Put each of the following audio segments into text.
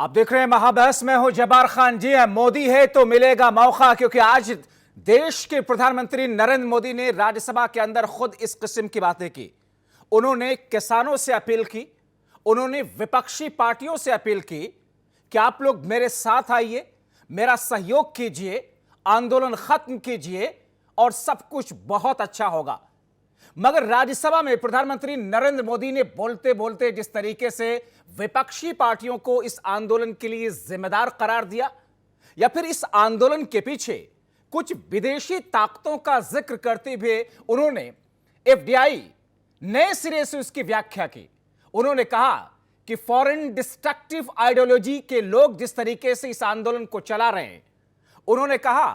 आप देख रहे हैं महाबहस में हूं जब्बार खान। जी हां, मोदी है तो मिलेगा मौका, क्योंकि आज देश के प्रधानमंत्री नरेंद्र मोदी ने राज्यसभा के अंदर खुद इस किस्म की बातें की। उन्होंने किसानों से अपील की, उन्होंने विपक्षी पार्टियों से अपील की कि आप लोग मेरे साथ आइए, मेरा सहयोग कीजिए, आंदोलन खत्म कीजिए और सब कुछ बहुत अच्छा होगा। मगर राज्यसभा में प्रधानमंत्री नरेंद्र मोदी ने बोलते बोलते जिस तरीके से विपक्षी पार्टियों को इस आंदोलन के लिए जिम्मेदार करार दिया, या फिर इस आंदोलन के पीछे कुछ विदेशी ताकतों का जिक्र करते हुए उन्होंने एफडीआई नए सिरे से उसकी व्याख्या की। उन्होंने कहा कि फॉरेन डिस्ट्रक्टिव आइडियोलॉजी के लोग जिस तरीके से इस आंदोलन को चला रहे हैं, उन्होंने कहा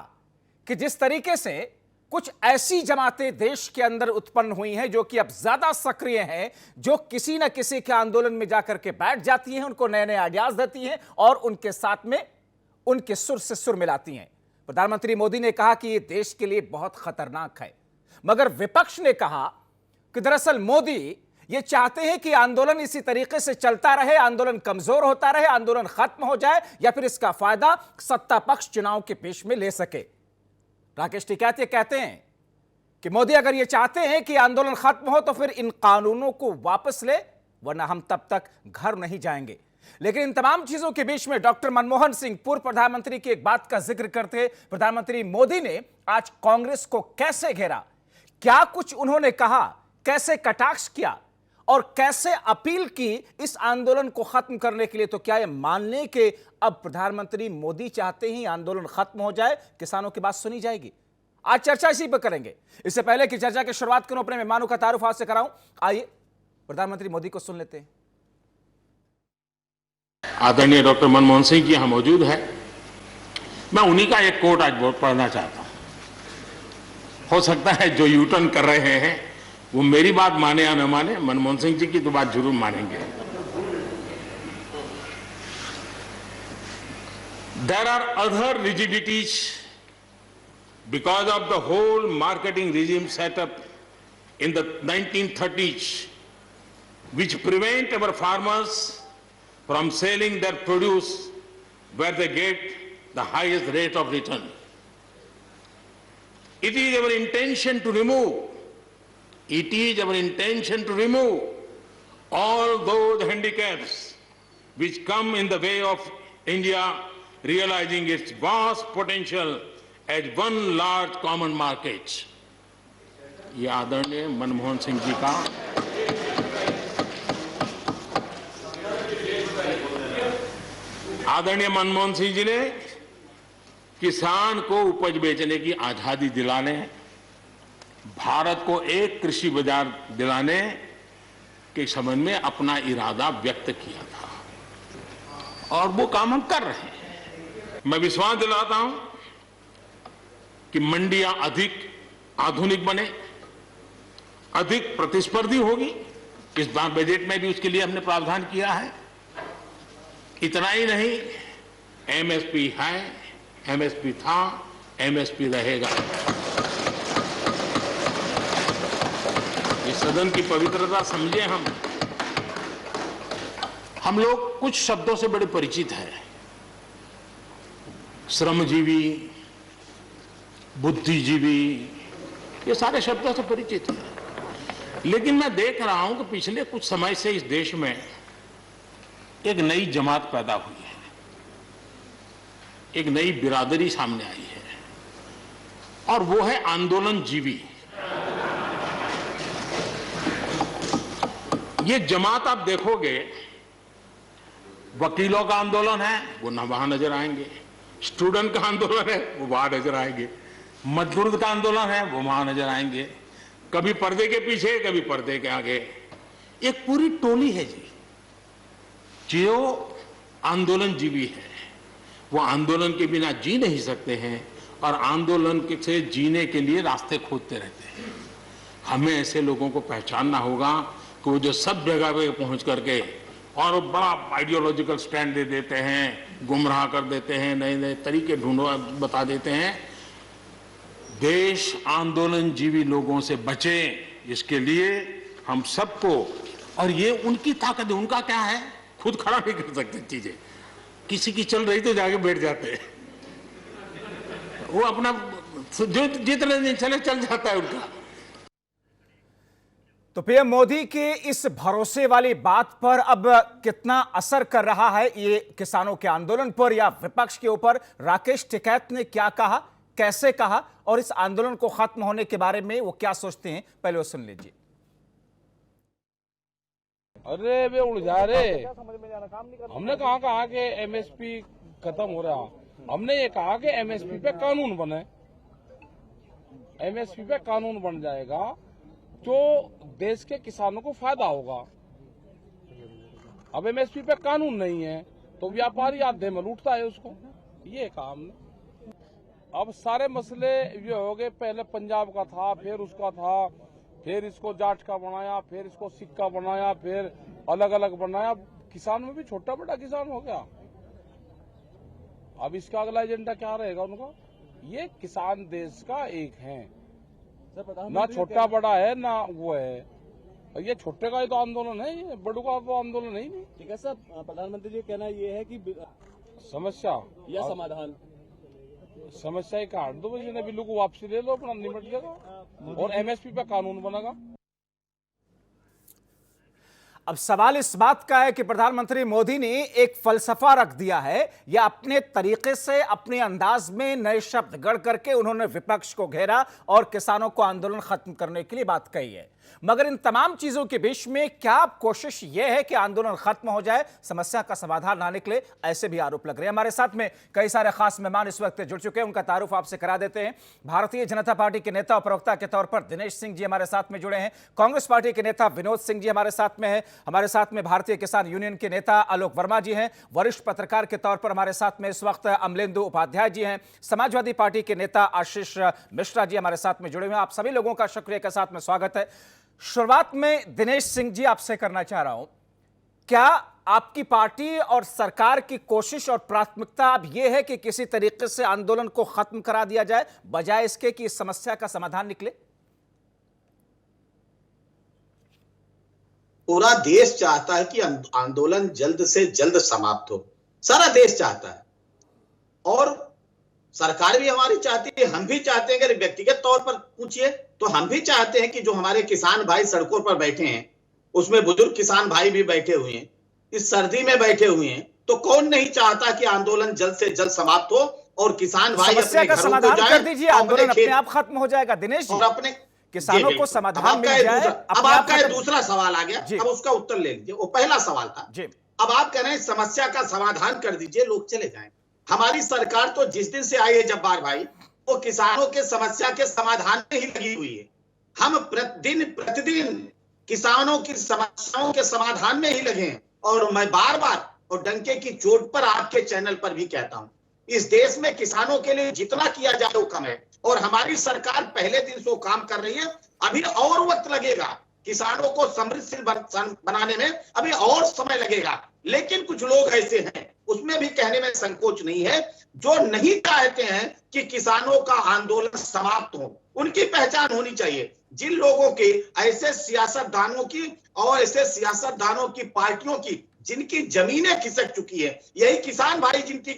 कि जिस तरीके से कुछ ऐसी जमातें देश के अंदर उत्पन्न हुई हैं जो कि अब ज्यादा सक्रिय हैं, जो किसी न किसी के आंदोलन में जाकर के बैठ जाती हैं, उनको नए नए आइडियाज देती हैं और उनके साथ में उनके सुर से सुर मिलाती हैं। प्रधानमंत्री मोदी ने कहा कि यह देश के लिए बहुत खतरनाक है। मगर विपक्ष ने कहा कि दरअसल मोदी ये चाहते हैं कि आंदोलन इसी तरीके से चलता रहे, आंदोलन कमजोर होता रहे, आंदोलन खत्म हो जाए, या फिर इसका फायदा सत्ता पक्ष चुनाव के पेश में ले सके। राकेश टिकैत ये कहते हैं कि मोदी अगर ये चाहते हैं कि आंदोलन खत्म हो तो फिर इन कानूनों को वापस ले, वरना हम तब तक घर नहीं जाएंगे। लेकिन इन तमाम चीजों के बीच में डॉक्टर मनमोहन सिंह, पूर्व प्रधानमंत्री की एक बात का जिक्र करते प्रधानमंत्री मोदी ने आज कांग्रेस को कैसे घेरा, क्या कुछ उन्होंने कहा, कैसे कटाक्ष किया और कैसे अपील की इस आंदोलन को खत्म करने के लिए। तो क्या यह मान लें कि अब प्रधानमंत्री मोदी चाहते ही आंदोलन खत्म हो जाए, किसानों की बात सुनी जाएगी? आज चर्चा इसी पर करेंगे। इससे पहले कि चर्चा की शुरुआत करूं, अपने मेहमानों का तारुफ आपसे कराऊं। आइए प्रधानमंत्री मोदी को सुन लेते हैं। आदरणीय डॉक्टर मनमोहन सिंह जी यहां मौजूद है। मैं उन्हीं का एक कोट आज पढ़ना चाहता हूं। हो सकता है जो यू टर्न कर रहे हैं वो मेरी बात माने या न माने, मनमोहन सिंह जी की तो बात जरूर मानेंगे। There are other rigidities because of the whole marketing regime set up in the 1930s, which prevent our farmers from selling their produce where they get the highest rate of return. It is our intention to remove all those handicaps which come in the way of India realizing its vast potential as one large common market. ये आदरणीय मनमोहन सिंह जी का आदरणीय मनमोहन सिंह जी ने किसान को उपज बेचने की आजादी दिलाने, भारत को एक कृषि बाजार दिलाने के संबंध में अपना इरादा व्यक्त किया था और वो काम हम कर रहे हैं। मैं विश्वास दिलाता हूं कि मंडियां अधिक आधुनिक बने, अधिक प्रतिस्पर्धी होगी। इस बार बजट में भी उसके लिए हमने प्रावधान किया है। इतना ही नहीं, एमएसपी है, एमएसपी था, एमएसपी रहेगा। इस सदन की पवित्रता समझे। हम लोग कुछ शब्दों से बड़े परिचित हैं, श्रमजीवी, बुद्धिजीवी, ये सारे शब्दों से परिचित हैं। लेकिन मैं देख रहा हूं कि पिछले कुछ समय से इस देश में एक नई जमात पैदा हुई है, एक नई बिरादरी सामने आई है, और वो है आंदोलनजीवी। ये जमात आप देखोगे, वकीलों का आंदोलन है वो ना वहां नजर आएंगे, स्टूडेंट का आंदोलन है वो वहां नजर आएंगे, मजदूर का आंदोलन है वो वहां नजर आएंगे, कभी पर्दे के पीछे, कभी पर्दे के आगे। एक पूरी टोली है जी जो आंदोलनजीवी है। वो आंदोलन के बिना जी नहीं सकते हैं और आंदोलन से जीने के लिए रास्ते खोजते रहते हैं। हमें ऐसे लोगों को पहचानना होगा कि वो जो सब जगह पे पहुंच करके और बड़ा आइडियोलॉजिकल स्टैंड दे देते हैं, गुमराह कर देते हैं, नए नए तरीके बता देते हैं। देश आंदोलनजीवी लोगों से बचे, इसके लिए हम सबको, और ये उनकी ताकत है। उनका क्या है, खुद खड़ा नहीं कर सकते चीजें, किसी की चल रही तो जाके बैठ जाते, वो अपना जो जितने दिन चले चल जाता है उनका। तो पीएम मोदी के इस भरोसे वाली बात पर अब कितना असर कर रहा है ये किसानों के आंदोलन पर या विपक्ष के ऊपर? राकेश टिकैत ने क्या कहा, कैसे कहा और इस आंदोलन को खत्म होने के बारे में वो क्या सोचते हैं, पहले वो सुन लीजिए। अरे वे उलझा रहे, हमने कहा कि एमएसपी खत्म हो रहा, हमने ये कहा कि एमएसपी पे कानून बने, एमएसपी पे कानून बन जाएगा जो देश के किसानों को फायदा होगा। अब एमएसपी पे कानून नहीं है तो व्यापारी आधे में लूटता है उसको, ये कहा हमने। अब सारे मसले ये हो गए, पहले पंजाब का था, फिर उसका था, फिर इसको जाट का बनाया, फिर इसको सिक्का बनाया, फिर अलग अलग बनाया। किसान में भी छोटा बड़ा किसान हो गया। अब इसका अगला एजेंडा क्या रहेगा उनका? ये किसान देश का एक है, ना छोटा बड़ा है ना वो है। ये छोटे का ही तो आंदोलन है, ये बड़ों का वो आंदोलन है ही नहीं। ठीक है सर, प्रधानमंत्री जी कहना ये है कि समस्या या समाधान, समस्या ही काट दो, बस बिल्लू को वापसी ले लो, अपना निपट जाएगा और एमएसपी पे कानून बनेगा। अब सवाल इस बात का है कि प्रधानमंत्री मोदी ने एक फलसफा रख दिया है या अपने तरीके से अपने अंदाज में नए शब्द गढ़ करके उन्होंने विपक्ष को घेरा और किसानों को आंदोलन खत्म करने के लिए बात कही है। मगर इन तमाम चीजों के बीच में क्या कोशिश यह है कि आंदोलन खत्म हो जाए, समस्या का समाधान ना निकले, ऐसे भी आरोप लग रहे हैं। हमारे साथ में कई सारे खास मेहमान इस वक्त जुड़ चुके हैं, उनका तारुफ आपसे करा देते हैं। भारतीय जनता पार्टी के नेता और प्रवक्ता के तौर पर दिनेश सिंह जी हमारे साथ में जुड़े हैं। कांग्रेस पार्टी के नेता विनोद सिंह जी हमारे साथ में है। हमारे साथ में भारतीय किसान यूनियन के नेता आलोक वर्मा जी हैं। वरिष्ठ पत्रकार के तौर पर हमारे साथ में इस वक्त अमलेंदु उपाध्याय जी हैं। समाजवादी पार्टी के नेता आशीष मिश्रा जी हमारे साथ में जुड़े हुए हैं। आप सभी लोगों का शुक्रिया के साथ में स्वागत है। शुरुआत में दिनेश सिंह जी आपसे करना चाह रहा हूं, क्या आपकी पार्टी और सरकार की कोशिश और प्राथमिकता अब यह है कि किसी तरीके से आंदोलन को खत्म करा दिया जाए बजाय इसके कि इस समस्या का समाधान निकले? पूरा देश चाहता है कि आंदोलन जल्द से जल्द समाप्त हो, सारा देश चाहता है और सरकार भी हमारी चाहती है, हम भी चाहते हैं। अगर व्यक्तिगत तौर पर पूछिए तो हम भी चाहते हैं कि जो हमारे किसान भाई सड़कों पर बैठे हैं, उसमें बुजुर्ग किसान भाई भी बैठे हुए हैं, इस सर्दी में बैठे हुए हैं, तो कौन नहीं चाहता कि आंदोलन जल्द से जल्द समाप्त हो और किसान भाई अपने घरों को जाएं, कर दीजिए, आंदोलन अपने आप खत्म हो जाएगा। दिनेश जी, अपने किसानों को समाधान मिल जाए। अब आपका दूसरा सवाल आ गया, अब उसका उत्तर ले लीजिए। वो पहला सवाल था, अब आप कह रहे हैं समस्या का समाधान कर दीजिए, लोग चले जाएं। हमारी सरकार तो जिस दिन से आई है जब्बार भाई, वो किसानों के समस्या के समाधान में ही लगी हुई है। हम प्रतिदिन किसानों की समस्याओं के समाधान में ही लगे हैं और मैं बार बार और डंके की चोट पर आपके चैनल पर भी कहता हूं, इस देश में किसानों के लिए जितना किया जाए वो कम है और हमारी सरकार पहले दिन से वो काम कर रही है। अभी और वक्त लगेगा किसानों को समृद्धशील बनाने में, अभी और समय लगेगा। लेकिन कुछ लोग ऐसे हैं, उसमें भी कहने में संकोच नहीं है, जो नहीं चाहते हैं कि किसानों का आंदोलन समाप्त हो। उनकी पहचान होनी चाहिए। जिन लोगों के ऐसे सियासतदानों की और ऐसे सियासतदानों की पार्टियों की जिनकी जमीनें खिसक चुकी है, यही किसान भाई जिनकी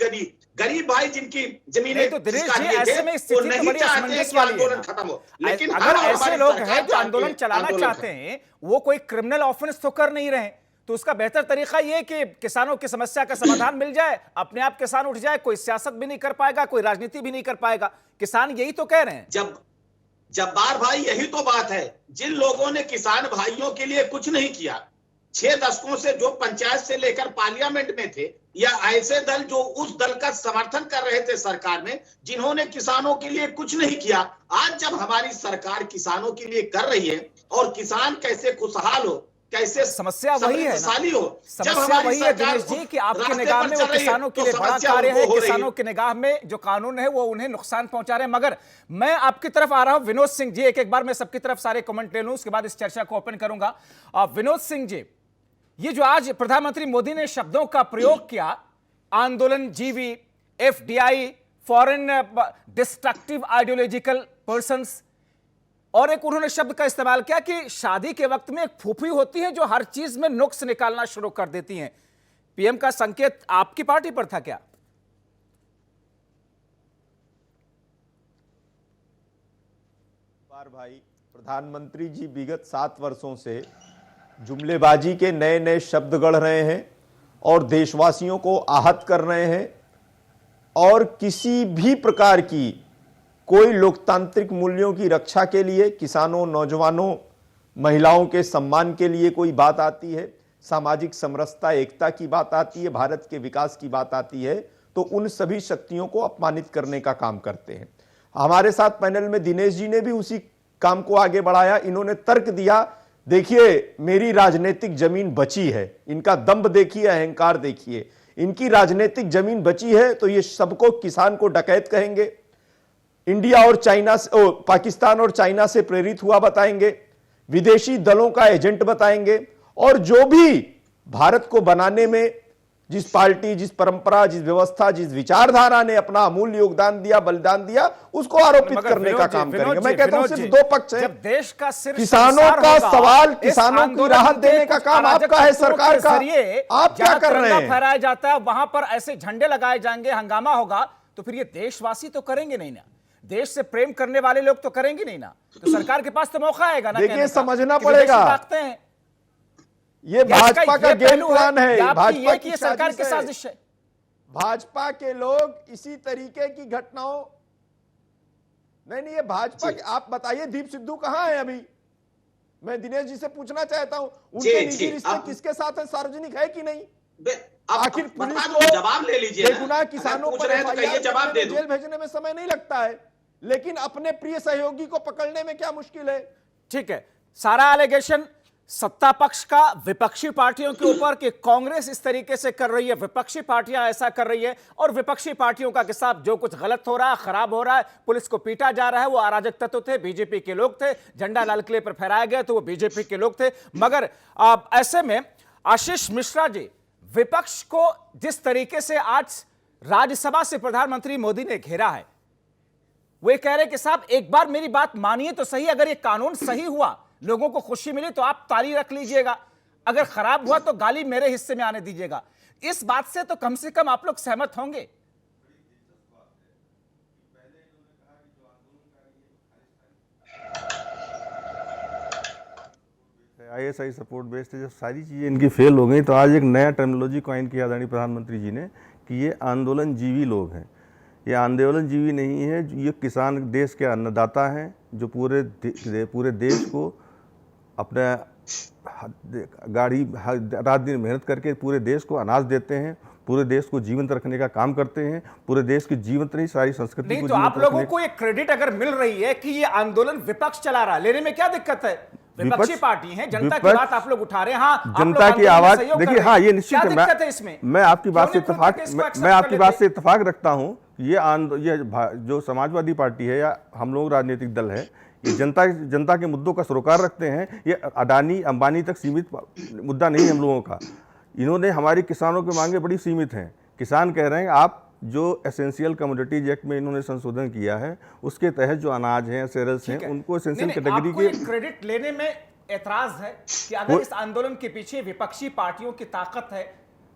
गरीब भाई जिनकी जमीनें तो ऐसे में स्थिति तो बड़ी असमंजस वाली है। आंदोलन खत्म हो। लेकिन अगर ऐसे लोग हैं जो आंदोलन चलाना चाहते हैं, वो कोई क्रिमिनल ऑफेंस तो कर नहीं रहे, तो उसका बेहतर तरीका यह कि किसानों की समस्या का समाधान मिल जाए, अपने आप किसान उठ जाए, कोई सियासत भी नहीं कर पाएगा, कोई राजनीति भी नहीं कर पाएगा। किसान यही तो कह रहे हैं। जब्बार भाई, यही तो बात है। जिन लोगों ने किसान भाइयों के लिए कुछ नहीं किया, 6 दशकों से जो पंचायत से लेकर पार्लियामेंट में थे, या ऐसे दल जो उस दल का समर्थन कर रहे थे सरकार में, जिन्होंने किसानों के लिए कुछ नहीं किया, आज जब हमारी सरकार किसानों के लिए कर रही है और किसान कैसे खुशहाल हो, कैसे समस्या वही है, समस्या वही है दिनेश जी कि आपके निगाह में वो किसानों के लिए बड़ा कार्य है, किसानों की निगाह में जो कानून है वो उन्हें नुकसान पहुंचा रहे हैं। मगर मैं आपकी तरफ आ रहा हूं विनोद सिंह जी, एक बार मैं सबकी तरफ सारे कमेंट ले लूं, उसके बाद इस चर्चा को ओपन करूंगा। विनोद सिंह जी, ये जो आज प्रधानमंत्री मोदी ने शब्दों का प्रयोग किया, आंदोलन जीवी, FDI, foreign destructive ideological persons, और एक उन्होंने शब्द का इस्तेमाल किया कि शादी के वक्त में एक फूफी होती है जो हर चीज में नुक्स निकालना शुरू कर देती हैं। पीएम का संकेत आपकी पार्टी पर था क्या? भाई, प्रधानमंत्री जी विगत 7 वर्षों से जुमलेबाजी के नए नए शब्द गढ़ रहे हैं और देशवासियों को आहत कर रहे हैं, और किसी भी प्रकार की कोई लोकतांत्रिक मूल्यों की रक्षा के लिए, किसानों, नौजवानों, महिलाओं के सम्मान के लिए कोई बात आती है, सामाजिक समरसता, एकता की बात आती है, भारत के विकास की बात आती है, तो उन सभी शक्तियों को अपमानित करने का काम करते हैं। हमारे साथ पैनल में दिनेश जी ने भी उसी काम को आगे बढ़ाया। इन्होंने तर्क दिया, देखिए मेरी राजनीतिक जमीन बची है, इनका दंभ देखिए, अहंकार देखिए, इनकी राजनीतिक जमीन बची है तो ये सबको, किसान को डकैत कहेंगे, इंडिया और चाइना से, पाकिस्तान और चाइना से प्रेरित हुआ बताएंगे, विदेशी दलों का एजेंट बताएंगे, और जो भी भारत को बनाने में जिस पार्टी, जिस परंपरा, जिस व्यवस्था, जिस विचारधारा ने अपना अमूल्य योगदान दिया, बलिदान दिया, उसको आरोपित करने का काम करेंगे। मैं कहता हूं सिर्फ 2 पक्ष हैं। जब देश का सिर्फ किसानों का सवाल, किसानों की राहत देने का काम आपका है, सरकार का। आप क्या कर रहे हैं? फहराया जाता है, वहां पर ऐसे झंडे लगाए जाएंगे, हंगामा होगा, तो फिर ये देशवासी तो करेंगे नहीं ना, देश से प्रेम करने वाले लोग तो करेंगे नहीं ना, तो सरकार के पास तो मौका आएगा ना। देखिए, समझना पड़ेगा, ये भाजपा का गेम प्लान है, भाजपा की सरकार की साजिश है। भाजपा के लोग इसी तरीके की घटनाओं, नहीं, ये भाजपा के, आप बताइए दीप सिद्धू कहां है अभी? मैं दिनेश जी से पूछना चाहता हूं, उनके निजी रिश्ते किसके साथ है, सार्वजनिक है कि नहीं? आखिर पुलिस को जवाब ले लीजिए, बेगुनाह किसानों पर जवाब दे दो। जेल भेजने में समय नहीं लगता है, लेकिन अपने प्रिय सहयोगी को पकड़ने में क्या मुश्किल है? ठीक है, सारा एलिगेशन सत्ता पक्ष का विपक्षी पार्टियों के ऊपर कि कांग्रेस इस तरीके से कर रही है, विपक्षी पार्टियां ऐसा कर रही है, और विपक्षी पार्टियों का के साथ जो कुछ गलत हो रहा है, खराब हो रहा है, पुलिस को पीटा जा रहा है, वो अराजक तत्व थे, बीजेपी के लोग थे, झंडा लाल किले पर फहराया गया तो वो बीजेपी के लोग थे। मगर ऐसे में आशीष मिश्रा जी, विपक्ष को जिस तरीके से आज राज्यसभा से प्रधानमंत्री मोदी ने घेरा है, वे कह रहे कि साहब एक बार मेरी बात मानिए तो सही, अगर ये कानून सही हुआ, लोगों को खुशी मिली तो आप ताली रख लीजिएगा, अगर खराब हुआ तो गाली मेरे हिस्से में आने दीजिएगा। इस बात से तो कम से कम आप लोग सहमत होंगे। ISI सपोर्ट बेस्ड है, जब सारी चीज़ें इनकी फेल हो गई तो आज एक नया टर्मिनोलॉजी कॉइन किया आदरणीय प्रधानमंत्री जी ने कि ये आंदोलन जीवी लोग हैं। ये आंदोलन जीवी नहीं है, ये किसान देश के अन्नदाता हैं, जो पूरे देश को अपना गाड़ी रात दिन मेहनत करके पूरे देश को अनाज देते हैं, पूरे देश को जीवंत रखने का काम करते हैं, पूरे देश की जीवंत नहीं सारी संस्कृति नहीं, को तो आप लोगों को ये क्रेडिट अगर मिल रही है कि ये आंदोलन विपक्ष चला रहा है, लेने में क्या दिक्कत है? विपक्षी पार्टी है, जनता की बात आप लोग उठा रहे हैं। हाँ, जनता की आवाज देखिए, हाँ ये निश्चित है, मैं आपकी बात से इत्तेफाक रखता हूं। ये जो समाजवादी पार्टी है या हम लोग राजनीतिक दल है, ये जनता के मुद्दों का सरोकार रखते हैं। ये अडानी अंबानी तक सीमित मुद्दा नहीं है हम लोगों का। इन्होंने हमारी किसानों की मांगे बड़ी सीमित हैं। किसान कह रहे हैं आप जो एसेंशियल कमोडिटीज एक्ट में इन्होंने संशोधन किया है, उसके तहत जो अनाज हैं, सेरल्स हैं, उनको एसेंशियल कैटेगरी के क्रेडिट लेने में एतराज है कि अगर इस आंदोलन के पीछे विपक्षी पार्टियों की ताकत है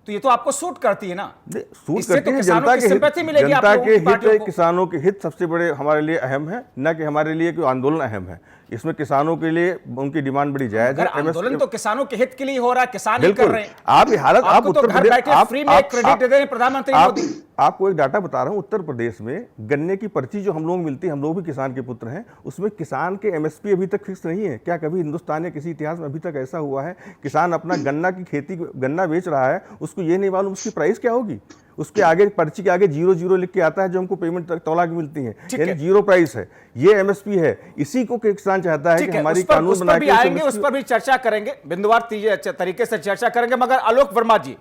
तो ये तो आपको सूट करती है ना? सूट करती है, जनता के हित, किसानों के हित सबसे बड़े हमारे लिए अहम है, न कि हमारे लिए कोई आंदोलन अहम है। इसमें किसानों के लिए उनकी डिमांड बड़ी जायज है। आंदोलन तो किसानों के हित के लिए हो रहा है, किसान ही कर रहे हैं। आप हालत, आप उत्तर प्रदेश, फ्री में क्रेडिट दे रहे हैं प्रधानमंत्री मोदी। आपको एक डाटा बता रहा हूं, उत्तर प्रदेश में गन्ने की पर्ची जो हम लोग मिलती है, हम लोग भी किसान के पुत्र हैं, उसमें किसान के MSP अभी तक फिक्स नहीं है। क्या कभी हिंदुस्तान या किसी इतिहास में अभी तक ऐसा हुआ है? किसान अपना गन्ना की खेती, गन्ना बेच रहा है, उसको ये नहीं मालूम उसकी प्राइस क्या होगी। उसके आगे पर्ची के आगे 00 लिख के आता है जो हमको पेमेंट तौला की मिलती है, यानी 0 प्राइस है। ये MSP है। इसी को किसान चाहता है कि हमारी कानून बना के आएंगे, उस पर भी चर्चा करेंगे, बिंदुवार तरीके से चर्चा करेंगे। मगर आलोक वर्मा जी,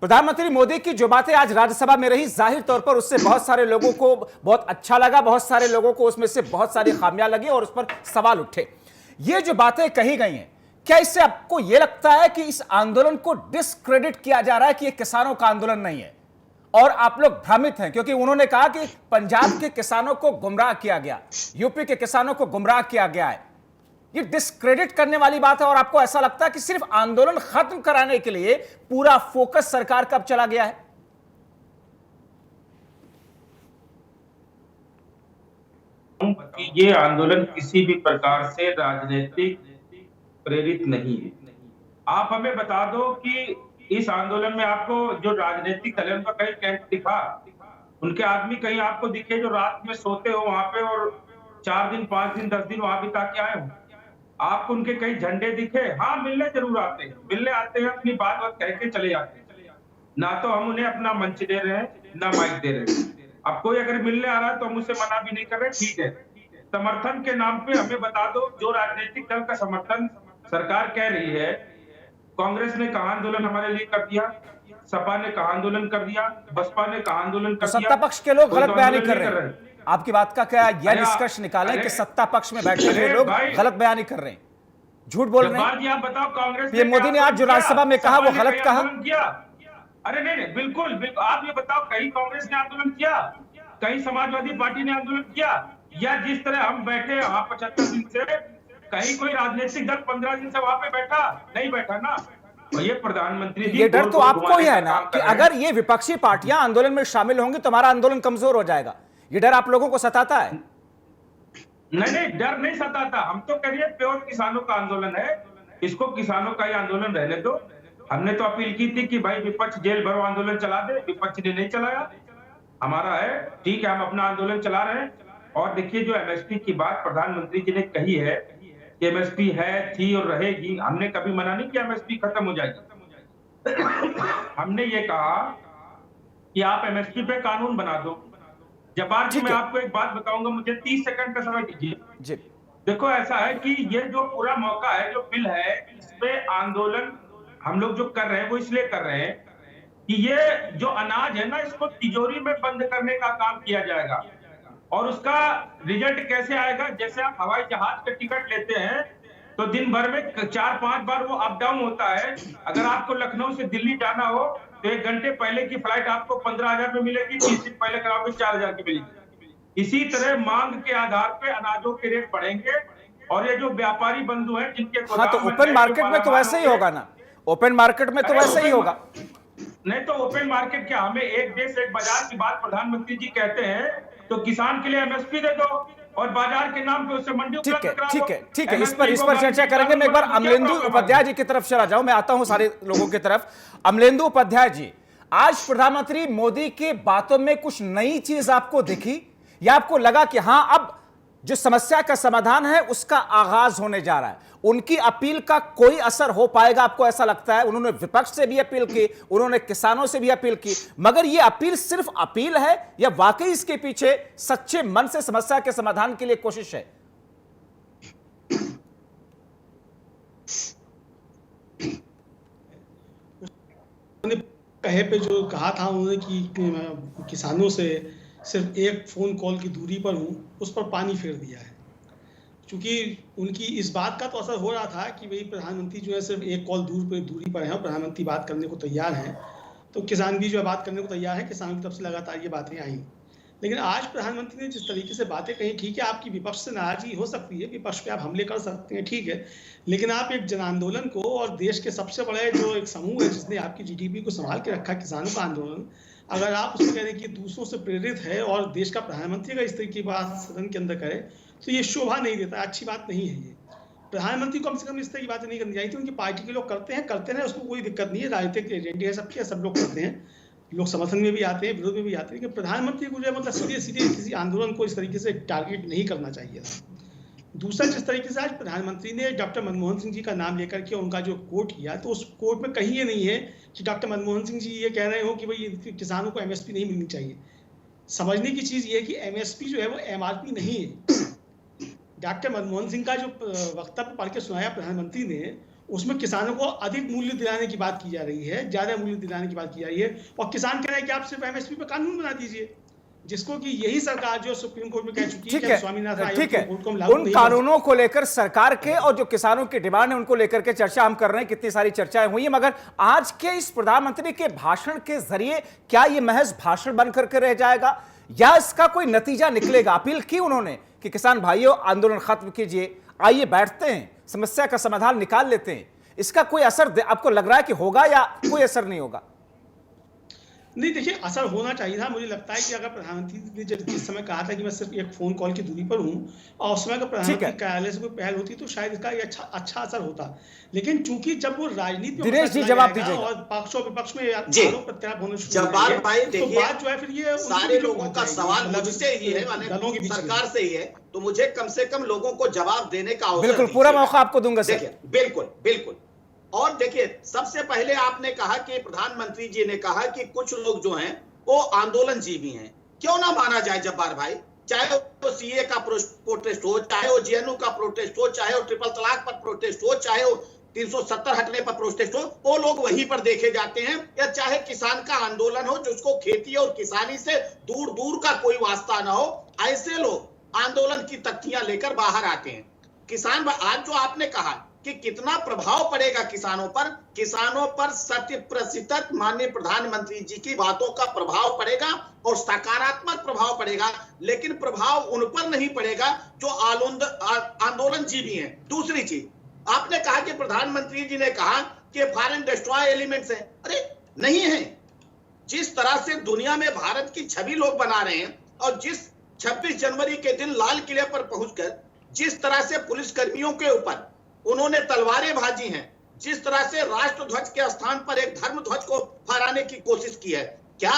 प्रधानमंत्री मोदी की जो बातें आज राज्यसभा में रही, जाहिर तौर पर उससे बहुत सारे लोगों को बहुत अच्छा लगा, बहुत सारे लोगों को उसमें से बहुत सारी खामियां लगी और उस पर सवाल उठे। ये जो बातें कही गई हैं, क्या इससे आपको यह लगता है कि इस आंदोलन को डिस्क्रेडिट किया जा रहा है कि यह किसानों का आंदोलन नहीं है और आप लोग भ्रमित हैं? क्योंकि उन्होंने कहा कि पंजाब के किसानों को गुमराह किया गया, यूपी के किसानों को गुमराह किया गया है। ये डिस्क्रेडिट करने वाली बात है और आपको ऐसा लगता है कि सिर्फ आंदोलन खत्म कराने के लिए पूरा फोकस सरकार का अब चला गया है? कि ये आंदोलन किसी भी प्रकार से राजनीतिक प्रेरित नहीं है। आप हमें बता दो कि इस आंदोलन में आपको जो राजनीतिक दल है उनका कहीं कैंप दिखा, उनके आदमी कहीं आपको दिखे जो रात में सोते हो वहां पे और 4 दिन 5 दिन 10 दिन वहां बिता के आए हो? आपको उनके कहीं झंडे दिखे? हाँ, मिलने जरूर आते हैं, मिलने आते हैं, अपनी बात कह के चले जाते हैं। ना तो हम उन्हें अपना मंच दे रहे हैं ना माइक दे रहे हैं। अब कोई अगर मिलने आ रहा है तो हम उसे मना भी नहीं कर रहे, ठीक है। समर्थन के नाम पे हमें बता दो, जो राजनीतिक दल का समर्थन सरकार कह रही है, कांग्रेस ने कहा आंदोलन हमारे लिए कर दिया, सपा ने कहा आंदोलन कर दिया, बसपा ने कहा आंदोलन कर दिया। सत्ता पक्ष के लोग गलत बयानी कर रहे हैं। आपकी बात का क्या यह निष्कर्ष निकालें कि सत्ता पक्ष में बैठे हुए लोग गलत बयानी कर रहे हैं, झूठ बोल रहे हैं? आप बताओ, कांग्रेस पीएम मोदी ने आज जो राज्यसभा में कहा वो गलत कहा? अरे नहीं, बिल्कुल बिल्कुल। आप ये बताओ, कहीं कांग्रेस ने आंदोलन किया, कहीं समाजवादी पार्टी ने आंदोलन किया, या जिस तरह हम बैठे वहां 75 दिन से, कहीं कोई राजनीतिक दल 15 दिन से वहां पे बैठा नहीं बैठा ना? और ये प्रधानमंत्री जी, ये डर तो आपको ही है ना कि अगर ये विपक्षी पार्टियां आंदोलन में शामिल होंगी तो हमारा आंदोलन कमजोर हो जाएगा। ये डर आप लोगों को सताता है? नहीं, डर नहीं सताता। हम तो कह रहे हैं प्योर किसानों का आंदोलन है, इसको किसानों का ही आंदोलन रहने दो। हमने तो अपील की थी कि भाई विपक्ष जेल भरो आंदोलन चला दे, विपक्ष ने नहीं चलाया। हमारा है, ठीक है, हम अपना आंदोलन चला रहे हैं। और देखिए, जो एमएसपी की बात प्रधानमंत्री जी ने कही है कि एमएसपी है, थी और रहेगी, हमने कभी मना नहीं किया एमएसपी खत्म हो जाएगी। हमने ये कहा कि आप एमएसपी पे कानून बना दो। जब्बार जी, मैं आपको एक बात बताऊंगा, मुझे 30 सेकंड का समय दीजिए। देखो, ऐसा है कि ये जो पूरा मौका है, जो बिल है, इसपे आंदोलन हम लोग जो कर रहे हैं वो इसलिए कर रहे हैं कि ये जो अनाज है ना, इसको तिजोरी में बंद करने का काम किया जाएगा। और उसका रिजल्ट कैसे आएगा? जैसे आप हवाई जहाज का टिकट लेते हैं तो दिन भर में 4-5 बार वो अप डाउन होता है। अगर आपको लखनऊ से दिल्ली जाना हो तो 1 घंटे पहले की फ्लाइट आपको 15,000 में मिलेगी, 30 दिन पहले कराओगे 4,000 की मिलेगी। इसी तरह मांग के आधार पे अनाजों के रेट बढ़ेंगे। और ये जो व्यापारी बंधु हैं जिनके तो ओपन मार्केट में तो वैसे ही होगा ना? ओपन मार्केट में तो वैसे ही होगा। नहीं तो ओपन मार्केट क्या, हमें एक देश एक बाजार की बात प्रधानमंत्री जी कहते हैं, तो किसान के लिए एमएसपी दे दो और बाजार के नाम पे उससे मंडी उपलब्ध करा दो। ठीक है, इस पर चर्चा करेंगे। मैं एक बार अमलेंदु उपाध्याय जी की तरफ चला जाऊं, मैं आता हूं सारे लोगों की तरफ। अमलेंदु उपाध्याय जी, आज प्रधानमंत्री मोदी की बातों में कुछ नई चीज आपको दिखी, या आपको लगा कि हां, अब जो समस्या का समाधान है उसका आगाज होने जा रहा है? उनकी अपील का कोई असर हो पाएगा, आपको ऐसा लगता है? उन्होंने विपक्ष से भी अपील की, उन्होंने किसानों से भी अपील की, मगर यह अपील सिर्फ अपील है या वाकई इसके पीछे सच्चे मन से समस्या के समाधान के लिए कोशिश है? कहे पे जो कहा था उन्होंने कि किसानों से सिर्फ एक फोन कॉल की दूरी पर हूं, उस पर पानी फेर दिया है। क्योंकि उनकी इस बात का तो असर हो रहा था कि भाई प्रधानमंत्री जो है सिर्फ एक कॉल दूरी पर है, प्रधानमंत्री बात करने को तैयार हैं, तो किसान भी जो है बात करने को तैयार है। किसानों की तरफ से लगातार ये बातें आई, लेकिन आज प्रधानमंत्री ने जिस तरीके से बातें कही, ठीक है, आपकी विपक्ष से नाराजगी हो सकती है, विपक्ष पे आप हमले कर सकते हैं, ठीक है, लेकिन आप एक जन आंदोलन को और देश के सबसे बड़े जो एक समूह है जिसने आपकी जीडीपी को संभाल के रखा, किसानों का आंदोलन, अगर आप उसको कह रहे कि दूसरों से प्रेरित है और देश का प्रधानमंत्री का इस तरीके की बात सदन के अंदर करे, तो ये शोभा नहीं देता, अच्छी बात नहीं है। ये प्रधानमंत्री को कम से कम इस तरह की बातें नहीं करनी चाहिए थी। उनकी पार्टी के लोग करते हैं, उसको कोई दिक्कत नहीं है, राजनीतिक एजेंडे है सबके, सब लोग करते हैं, लोग समर्थन में भी आते हैं, विरोध में भी आते हैं, लेकिन प्रधानमंत्री को जो है मतलब सीधे किसी आंदोलन को इस तरीके से टारगेट नहीं करना चाहिए था। दूसरा, जिस तरीके से आज प्रधानमंत्री ने डॉक्टर मनमोहन सिंह जी का नाम लेकर के उनका जो कोट किया, तो उस कोट में कहीं ये नहीं है कि डॉक्टर मनमोहन सिंह जी ये कह रहे हो कि भाई किसानों को एमएसपी नहीं मिलनी चाहिए। समझने की चीज ये है कि एमएसपी जो है वो एमआरपी नहीं है। डॉक्टर मनमोहन सिंह का जो वक्तव्य पढ़ के सुनाया प्रधानमंत्री ने, उसमें किसानों को अधिक मूल्य दिलाने की बात की जा रही है, ज्यादा मूल्य दिलाने की बात की जा रही है, और किसान कह रहे हैं कि आप सिर्फ एमएसपी पे कानून बना दीजिए, जिसको कि यही सरकार जो सुप्रीम कोर्ट में कह चुकी है, स्वामीनाथन आयोग के कोर्ट को हम लागू उन कानूनों को लेकर सरकार के और जो किसानों की डिमांड है उनको लेकर के चर्चा हम कर रहे हैं, कितनी सारी चर्चाएं हुई है, मगर आज के इस प्रधानमंत्री के भाषण के जरिए क्या ये महज भाषण बन करके रह जाएगा या इसका कोई नतीजा निकलेगा? अपील की उन्होंने कि किसान भाइयों आंदोलन खत्म कीजिए, आइए बैठते हैं, समस्या का समाधान निकाल लेते हैं, इसका कोई असर आपको लग रहा है कि होगा या कोई असर नहीं होगा? नहीं, देखिए, असर होना चाहिए था। मुझे लगता है कि अगर प्रधानमंत्री ने जिस समय कहा था कि मैं सिर्फ एक फोन कॉल की दूरी पर हूं, और उस समय अगर प्रधानमंत्री कार्यालय से कोई पहल होती तो शायद इसका अच्छा असर होता। लेकिन चूंकि जब वो राजनीति दिनेश जी जवाब दीजिए, और पक्ष और विपक्ष में आरोप प्रत्यारोप होने शुरू हो गए, तो बात जो है फिर ये सारे लोगों का सवाल मुझसे ही है, माने सरकार से ही है, तो मुझे कम से कम लोगों को जवाब देने का अवसर बिल्कुल पूरा मौका आपको दूंगा सर। बिल्कुल बिल्कुल। और देखिए, सबसे पहले आपने कहा कि प्रधानमंत्री जी ने कहा कि कुछ लोग जो हैं वो आंदोलनजीवी हैं। क्यों ना माना जाए जब्बार भाई, चाहे वो सीए का प्रोटेस्ट हो, चाहे वो जेएनयू का प्रोटेस्ट हो, चाहे वो ट्रिपल तलाक पर प्रोटेस्ट हो, चाहे वो 370 हटने पर प्रोटेस्ट हो, वो लोग वहीं पर देखे जाते हैं। या चाहे किसान का आंदोलन हो जिसको खेती और किसानी से दूर दूर का कोई वास्ता ना हो, ऐसे लोग आंदोलन की तख्तियां लेकर बाहर आते हैं। किसान आज जो आपने कहा कि कितना प्रभाव पड़ेगा किसानों पर 100% माननीय प्रधानमंत्री जी की बातों का प्रभाव पड़ेगा और सकारात्मक प्रभाव पड़ेगा, लेकिन प्रभाव उन पर नहीं पड़ेगा जो आंदोलनजीवी हैं। दूसरी चीज, आपने कहा कि प्रधानमंत्री जी ने कहा कि फॉरेन डिस्ट्रॉय एलिमेंट्स हैं। अरे नहीं है। जिस तरह से दुनिया में भारत की छवि लोग बना रहे हैं और जिस 26 जनवरी के दिन लाल किले पर पहुंचकर जिस तरह से पुलिसकर्मियों के ऊपर उन्होंने तलवारें भाजी हैं, जिस तरह से राष्ट्र ध्वज के स्थान पर एक धर्म ध्वज को फहराने की कोशिश की है, क्या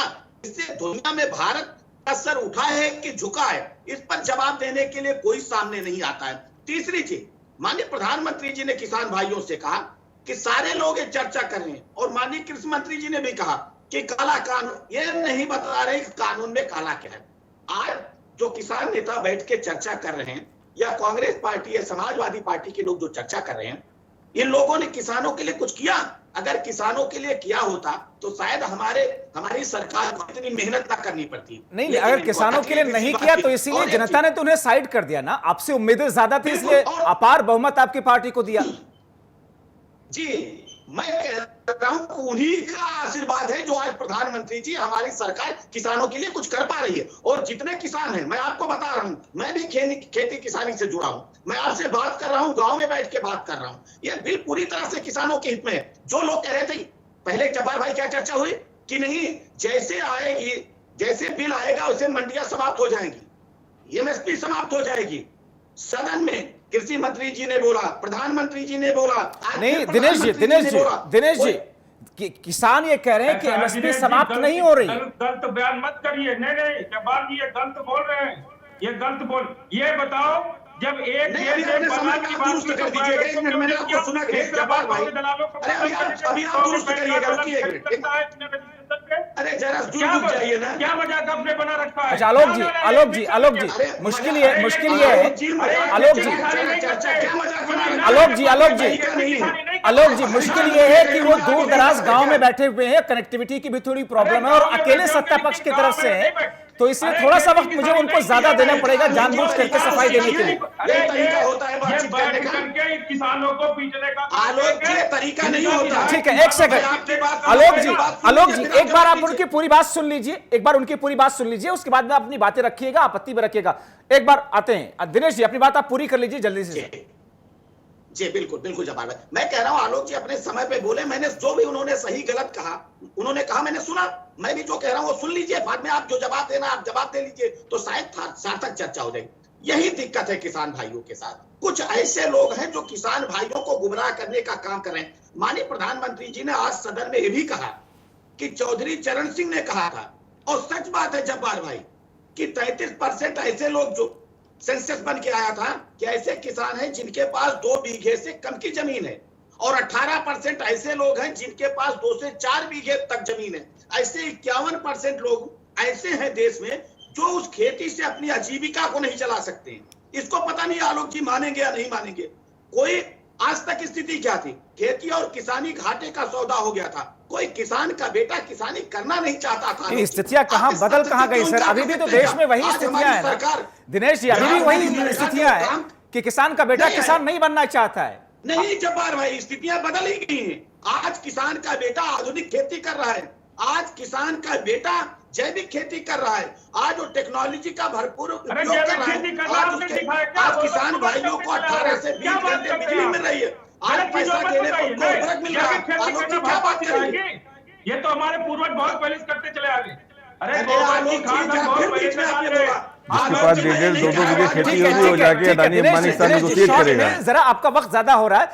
इससे दुनिया में भारत का सर उठा है कि झुका है? इस पर जवाब देने के लिए कोई सामने नहीं आता है। तीसरी चीज, माननीय प्रधानमंत्री जी ने किसान भाइयों से कहा कि सारे लोग ये चर्चा कर रहे हैं, और माननीय कृषि मंत्री जी ने भी कहा कि काला कानून, ये नहीं बता रहे कि कानून में काला क्या है। आज जो किसान नेता बैठ के चर्चा कर रहे हैं, या कांग्रेस पार्टी या समाजवादी पार्टी के लोग जो चर्चा कर रहे हैं, इन लोगों ने किसानों के लिए कुछ किया? अगर किसानों के लिए किया होता तो शायद हमारी सरकार को इतनी मेहनत ना करनी पड़ती। नहीं, अगर किसानों के लिए नहीं किया तो इसीलिए जनता ने तो उन्हें साइड कर दिया ना। आपसे उम्मीदें ज्यादा थी, इसलिए अपार बहुमत आपकी पार्टी को दिया। जी, मैं कह रहा हूं उन्हीं का आशीर्वाद है जो आज प्रधानमंत्री जी, हमारी सरकार किसानों के लिए कुछ कर पा रही है। और जितने किसान हैं, मैं आपको बता रहा हूं, मैं भी खेती किसानी से जुड़ा हूं, मैं आपसे बात कर रहा हूं, गांव में बैठ के बात कर रहा हूं, यह बिल पूरी तरह से किसानों के हित में है। जो लोग कह रहे थे पहले, जब्बार भाई क्या चर्चा हुई कि नहीं, जैसे बिल आएगा उसे मंडियां समाप्त हो जाएंगी, एमएसपी समाप्त हो जाएगी। सदन में कृषि मंत्री जी ने बोला, प्रधानमंत्री जी ने बोला। नहीं दिनेश जी, किसान ये कह रहे हैं कि एमएसपी समाप्त नहीं हो रही। गलत बयान मत करिए। नहीं, जब्बार जी ये गलत बोल रहे हैं, ये गलत बोल। ये बताओ, जब एक बात की बात कर दीजिए, मैंने आपको सुना कि जब्बार भाई, अभी आप दुरुस्त करिएगा, रुकिए। अरे जरा रुक जाइए ना, क्या मजाक आपने बना रखा है? अच्छा आलोक जी, मुश्किल ये है आलोक जी, मुश्किल ये है कि वो दूर दराज गांव में बैठे हुए हैं, कनेक्टिविटी की भी थोड़ी प्रॉब्लम है और अकेले सत्ता पक्ष की तरफ से है, तो इसलिए थोड़ा सा वक्त मुझे उनको ज्यादा देना पड़ेगा जानबूझ करके सफाई देने के लिए। किसानों को पीटने का तरीका नहीं होता। ठीक है, एक सेकंड आलोक जी, एक बार आप उनकी पूरी बात सुन लीजिए, उसके बाद में अपनी बातें रखिएगा, आपत्ति में रखिएगा। एक बार आते हैं दिनेश जी, अपनी बात आप पूरी कर लीजिए जल्दी से। जी बिल्कुल जवाब है। मैं कह रहा हूं आलोक जी अपने समय पे बोले, मैंने जो भी उन्होंने सही गलत कहा, उन्होंने कहा मैंने सुना, मैं भी जो कह रहा हूं वो सुन लीजिए, बाद में आप जो जवाब देना आप जवाब दे लीजिए, तो शायद सार्थक चर्चा हो जाएगी। यही दिक्कत है किसान भाइयों के साथ। कुछ ऐसे लोग हैं जो किसान भाइयों को गुमराह करने का काम कर रहे हैं। माननीय प्रधानमंत्री जी ने आज सदन में यह भी कहा कि चौधरी चरण सिंह ने कहा था, और सच बात है जब्बार भाई, कि 33% ऐसे लोग जो सेंसस बन के आया था कि ऐसे किसान हैं जिनके पास 2 बीघे से कम की जमीन है, और 18% ऐसे लोग हैं जिनके पास 2 से 4 बीघे तक जमीन है। ऐसे 51% लोग ऐसे हैं देश में जो उस खेती से अपनी आजीविका को नहीं चला सकते। इसको पता नहीं आलोक जी मानेंगे या नहीं मानेंगे। कोई आज तक स्थिति क्या थी, खेती और किसानी घाटे का सौदा हो गया था, कोई किसान का बेटा किसानी करना नहीं चाहता था। स्थितियां बदल कहां गई सर? अभी भी तो देश में वही स्थितियां हैं दिनेश जी, अभी भी वही स्थितियां हैं कि किसान का बेटा किसान नहीं बनना चाहता है। नहीं जब्बार भाई, स्थितियां बदल ही गई हैं। आज किसान का बेटा आधुनिक खेती कर रहा है। आज किसान का बेटा जैविक खेती कर रहा है, आज वो टेक्नोलॉजी का भरपूर उपयोग कर जैविक रहा खेती है। करना आपने सिखाया क्या? आज किसान भाइयों को 18 से 20 घंटे बिजली मिल रही है, आज पैसा देने पर गोबरक मिल रहा है। आलोक जी क्या बात करेंगे? ये तो हमारे पूर्वज बहुत पहले से करते चले आ गए। अरे आलोक जी क्या फिर बीच में आपने बोला? जिसके पास 1.5 2 बीघे खेती होगी वो जाके अडानी अंबानी से नेगोशिएट करेगा। जरा आपका वक्त ज्यादा हो रहा है,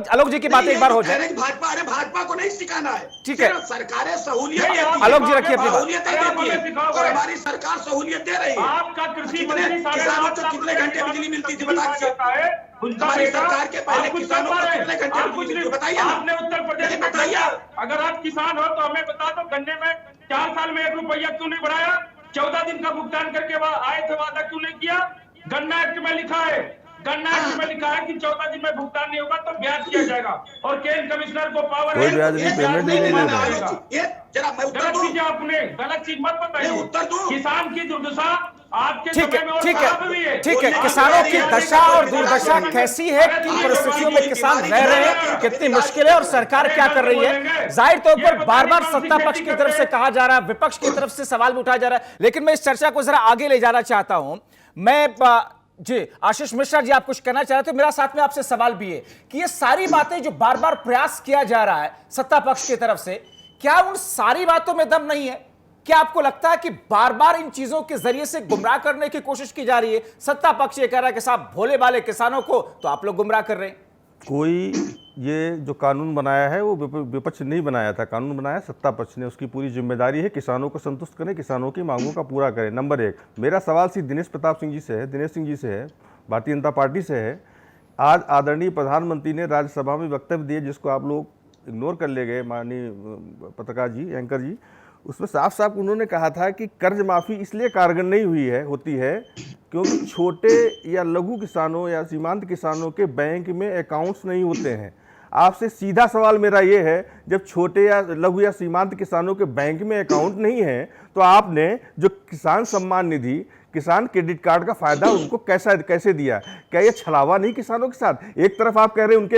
आलोक जी की बात एक बार हो जाए। भाजपा, अरे भाजपा को नहीं सिखाना है, ठीक है, सरकारें सहूलियत देती है, आलोक जी रखिए अपनी बात। सहूलियतें देती है और हमारी सरकार सहूलियत दे रही है। आपका कृषि कितने किसानों को कितने घंटे बिजली मिलती थी बताइए? हमारी सरकार के पहले किसानों को कितने घंटे बिजली मिलती बताइए? आपने उत्तर प्रदेश में बताइए। अगर आप किसान हो तो हमें बता दो, गन्ने में 4 साल में 1 रुपया क्यों नहीं बढ़ाया? 14 दिन का भुगतान करके आए थे, वादा क्यों नहीं किया? गन्ना एक्ट में लिखा है, गन्ना एक्ट में लिखा है कि 14 दिन में भुगतान नहीं होगा तो ब्याज किया जाएगा और केंद्र कमिश्नर को पावर है, ब्याज नहीं, पेमेंट नहीं देना। आपने गलत चीज मत बताइए। किसान की दुर्दशा आपके ठीक समय में और है, खराब हुई है। ठीक है। किसानों की दशा और दुर्दशा कैसी है, किन परिस्थितियों में किसान रह रहे हैं, कितनी मुश्किल है और सरकार क्या कर रही है। जाहिर तौर पर बार बार सत्ता पक्ष की तरफ से कहा जा रहा है, विपक्ष की तरफ से सवाल भी उठाया जा रहा है, लेकिन मैं इस चर्चा को जरा आगे ले जाना चाहता हूं। मैं जी आशीष मिश्रा जी, आप कुछ कहना चाह रहे थे, मेरा साथ में आपसे सवाल भी है कि ये सारी बातें जो बार बार प्रयास किया जा रहा है सत्ता पक्ष की तरफ से, क्या उन सारी बातों में दम नहीं है? क्या आपको लगता है कि बार बार इन चीजों के जरिए से गुमराह करने की कोशिश की जा रही है? सत्ता पक्ष ये कह रहा है कि साहब भोले भाले किसानों को तो आप लोग गुमराह कर रहे हैं। कोई ये जो कानून बनाया है वो विपक्ष नहीं बनाया था, कानून बनाया सत्ता पक्ष ने। उसकी पूरी जिम्मेदारी है किसानों को संतुष्ट करें, किसानों की मांगों का पूरा करें। नंबर 1, मेरा सवाल सिर्फ दिनेश प्रताप सिंह जी से है, दिनेश सिंह जी से है, भारतीय जनता पार्टी से है। आज आदरणीय प्रधानमंत्री ने राज्यसभा में वक्तव्य दिए जिसको आप लोग इग्नोर कर ले गए, माननीय पत्रकार जी, एंकर जी। उसमें साफ साफ उन्होंने कहा था कि कर्ज माफ़ी इसलिए कारगर नहीं होती है क्योंकि छोटे या लघु किसानों या सीमांत किसानों के बैंक में अकाउंट्स नहीं होते हैं। आपसे सीधा सवाल मेरा ये है, जब छोटे या लघु या सीमांत किसानों के बैंक में अकाउंट नहीं है तो आपने जो किसान सम्मान निधि, किसान क्रेडिट कार्ड का फायदा उनको कैसे दिया? क्या ये छलावा नहीं किसानों के साथ? एक तरफ आप कह रहे हैं उनके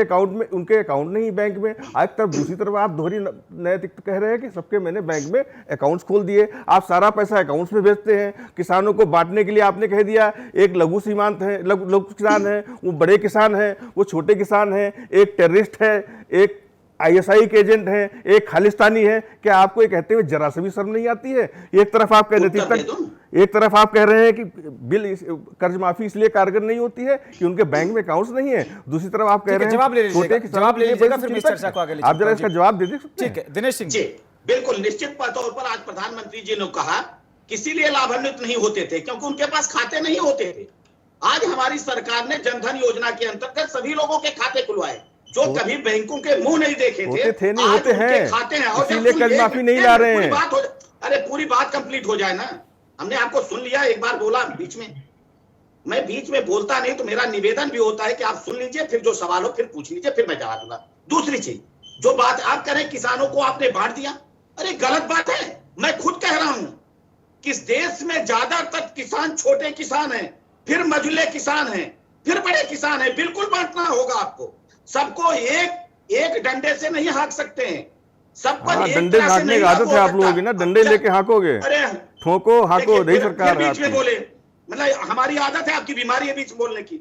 अकाउंट नहीं बैंक में, एक तरफ दूसरी तरफ आप दोहरी नैतिक कह रहे हैं कि सबके मैंने बैंक में अकाउंट्स खोल दिए। आप सारा पैसा अकाउंट्स में भेजते हैं, किसानों को बांटने के लिए आपने कह दिया एक लघु सीमांत है, लघु किसान है, वो बड़े किसान हैं, वो छोटे किसान हैं, एक टेररिस्ट है, एक ISI के एजेंट हैं, एक खालिस्तानी है। क्या आपको ये कहते हुए जरा से भी शर्म नहीं आती है? एक तरफ आप कह रहे हैं कि कर्ज माफी इसलिए कारगर नहीं होती है कि उनके बैंक में अकाउंट्स नहीं है, दूसरी तरफ आप कह रहे हैं छोटे किसानों के लिए आप जरा इसका जवाब दे सकते हैं? ठीक है दिनेश सिंह जी, बिल्कुल निश्चित तौर पर आज प्रधानमंत्री जी ने कहा कि इसीलिए लाभान्वित नहीं होते थे क्योंकि उनके पास खाते नहीं होते थे। आज हमारी सरकार ने जनधन योजना के अंतर्गत सभी लोगों के खाते खुलवाए जो कभी बैंकों के मुंह नहीं देखे थे, नहीं होते हैं, खाते हैं। और इसीलिए कर्ज माफी नहीं ला रहे हैं। अरे पूरी बात कंप्लीट हो जाए ना, हमने आपको सुन लिया, एक बार बोला बीच में, मैं बीच में बोलता नहीं तो मेरा निवेदन भी होता है कि आप सुन लीजिए, फिर जो सवाल हो फिर पूछ लीजिए, फिर मैं जवाब दूंगा। दूसरी चीज, जो बात आप कह रहे हैं किसानों को आपने बांट दिया, अरे गलत बात है। मैं खुद कह रहा हूं कि इस देश में ज्यादातर किसान छोटे किसान हैं, फिर मझले किसान हैं, फिर बड़े किसान हैं। बिल्कुल बांटना होगा आपको, सबको एक डंडे से नहीं हाँक सकते हैं, सबको डंडे हाँकने की आदत है आप लोगों की ना, डंडे लेके हाँकोगे, ठोको हाँको, नहीं सरकार बीच में बोले, मतलब हमारी आदत है, आपकी बीमारी है बीच में बोलने की।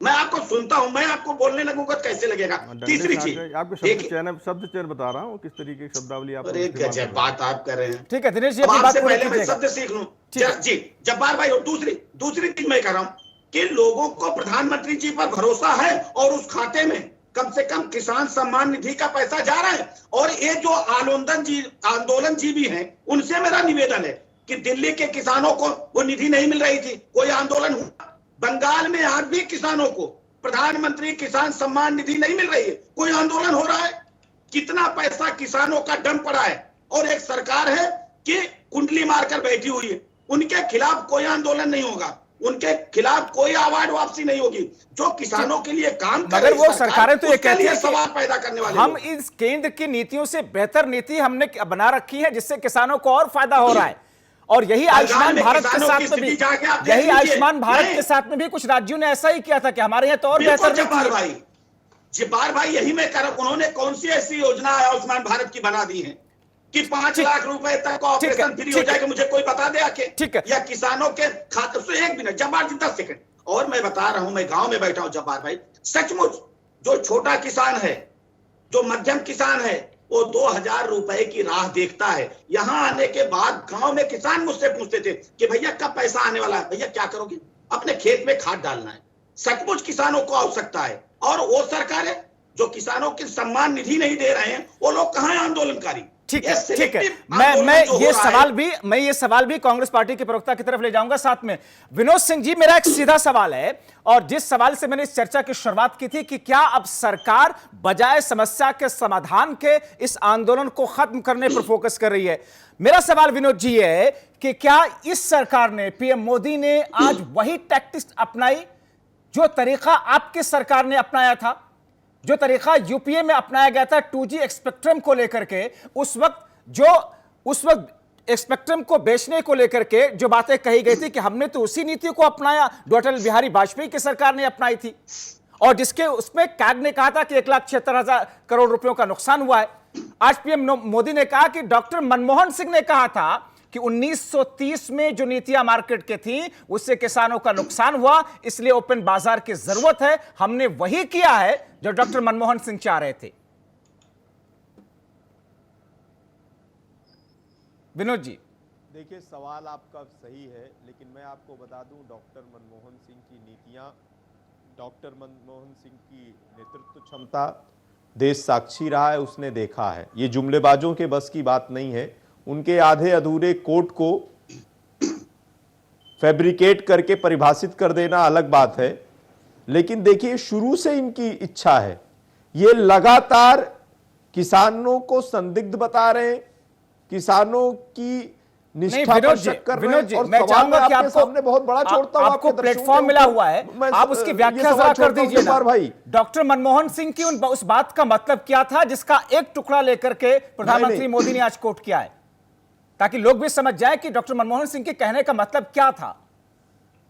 मैं आपको सुनता हूं, मैं आपको बोलने लगूंगा तो कैसे लगेगा? तीसरी चीज, आपको शब्द चयन बता रहा हूं किस तरीके की शब्दावली आप बात आप कर रहे हैं। ठीक है दिनेश जी, आपसे पहले मैं शब्द सीख लूं जी जब्बार भाई। और दूसरी चीज मैं कह रहा हूं कि लोगों को प्रधानमंत्री जी पर भरोसा है और उस खाते में कम से कम किसान सम्मान निधि का पैसा जा रहा है। और ये जो आंदोलन जीवी हैं, उनसे मेरा निवेदन है कि दिल्ली के किसानों को वो निधि नहीं मिल रही थी, कोई आंदोलन हुआ। बंगाल में आज भी किसानों को प्रधानमंत्री किसान सम्मान निधि नहीं मिल रही है, कोई आंदोलन हो रहा है। कितना पैसा किसानों का डंप पड़ा है और एक सरकार है कि कुंडली मारकर बैठी हुई है। उनके खिलाफ कोई आंदोलन नहीं होगा, उनके खिलाफ कोई आवाज वापसी नहीं होगी। जो किसानों के लिए काम कर रही है, वो सरकारें तो ये कहती है सवाल पैदा करने वाले हम इस केंद्र की नीतियों से बेहतर नीति हमने बना रखी है जिससे किसानों को और फायदा हो रहा है। और यही आयुष्मान भारत के साथ में भी, यही आयुष्मान भारत के साथ में भी कुछ राज्यों ने ऐसा ही किया था कि हमारे यहाँ तो और बेहतर जब्बार भाई यही मैं कर रहा हूं। उन्होंने कौन सी ऐसी योजना आयुष्मान भारत की बना दी है कि 5 लाख रुपए तक का ऑपरेशन फ्री हो जाएगा, मुझे कोई बता दे आके। ठीक है, या किसानों के खाते से 1 मिनट जब्बार जी 10 सेकंड और मैं बता रहा हूं, मैं गांव में बैठा हूं जब्बार भाई, सचमुच जो छोटा किसान है, जो मध्यम किसान है, वो 2000 रुपए की राह देखता है। यहां आने के बाद गांव में किसान मुझसे पूछते थे कि भैया कब पैसा आने वाला है, भैया क्या करोगे, अपने खेत में खाद डालना है। सचमुच किसानों को आवश्यकता है, और वो सरकारें जो किसानों की सम्मान निधि नहीं दे रहे हैं, वो लोग कहां हैं आंदोलनकारी। ठीक है, ठीक है, मैं ये सवाल भी कांग्रेस पार्टी के प्रवक्ता की तरफ ले जाऊंगा साथ में। विनोद सिंह जी, मेरा एक सीधा सवाल है, और जिस सवाल से मैंने इस चर्चा की शुरुआत की थी कि क्या अब सरकार बजाय समस्या के समाधान के इस आंदोलन को खत्म करने पर फोकस कर रही है। मेरा सवाल विनोद जी है कि क्या इस सरकार ने, पीएम मोदी ने आज वही टैक्टिक्स अपनाई जो तरीका आपकी सरकार ने अपनाया था, जो तरीका यूपीए में अपनाया गया था 2G स्पेक्ट्रम को लेकर के, उस वक्त स्पेक्ट्रम को बेचने को लेकर के जो बातें कही गई थी कि हमने तो उसी नीति को अपनाया जो अटल बिहारी वाजपेयी की सरकार ने अपनाई थी, और जिसके उसमें कैग ने कहा था कि 1,76,000 करोड़ रुपयों का नुकसान हुआ है। आज पीएम मोदी ने कहा कि डॉक्टर मनमोहन सिंह ने कहा था कि 1930 में जो नीतियां मार्केट के थी उससे किसानों का नुकसान हुआ, इसलिए ओपन बाजार की जरूरत है। हमने वही किया है जो डॉक्टर मनमोहन सिंह चाह रहे थे। विनोद जी, देखिए सवाल आपका सही है, लेकिन मैं आपको बता दूं डॉक्टर मनमोहन सिंह की नीतियां, डॉक्टर मनमोहन सिंह की नेतृत्व क्षमता देश साक्षी रहा है, उसने देखा है। ये जुमलेबाजों के बस की बात नहीं है। उनके आधे अधूरे कोट को फैब्रिकेट करके परिभाषित कर देना अलग बात है, लेकिन देखिए शुरू से इनकी इच्छा है। ये लगातार किसानों को संदिग्ध बता रहे हैं, किसानों की निष्ठा पर शक कर रहे हैं, और मैं चाहूंगा कि आपको सामने बहुत बड़ा छोड़ता हूं, आपको प्लेटफॉर्म मिला हुआ है, आप उसकी व्याख्या जरा कर दीजिए ना भाई। डॉक्टर मनमोहन सिंह की उस बात का मतलब क्या था जिसका एक टुकड़ा लेकर के प्रधानमंत्री मोदी ने आज कोट किया है, ताकि लोग भी समझ जाए कि डॉक्टर मनमोहन सिंह के कहने का मतलब क्या था।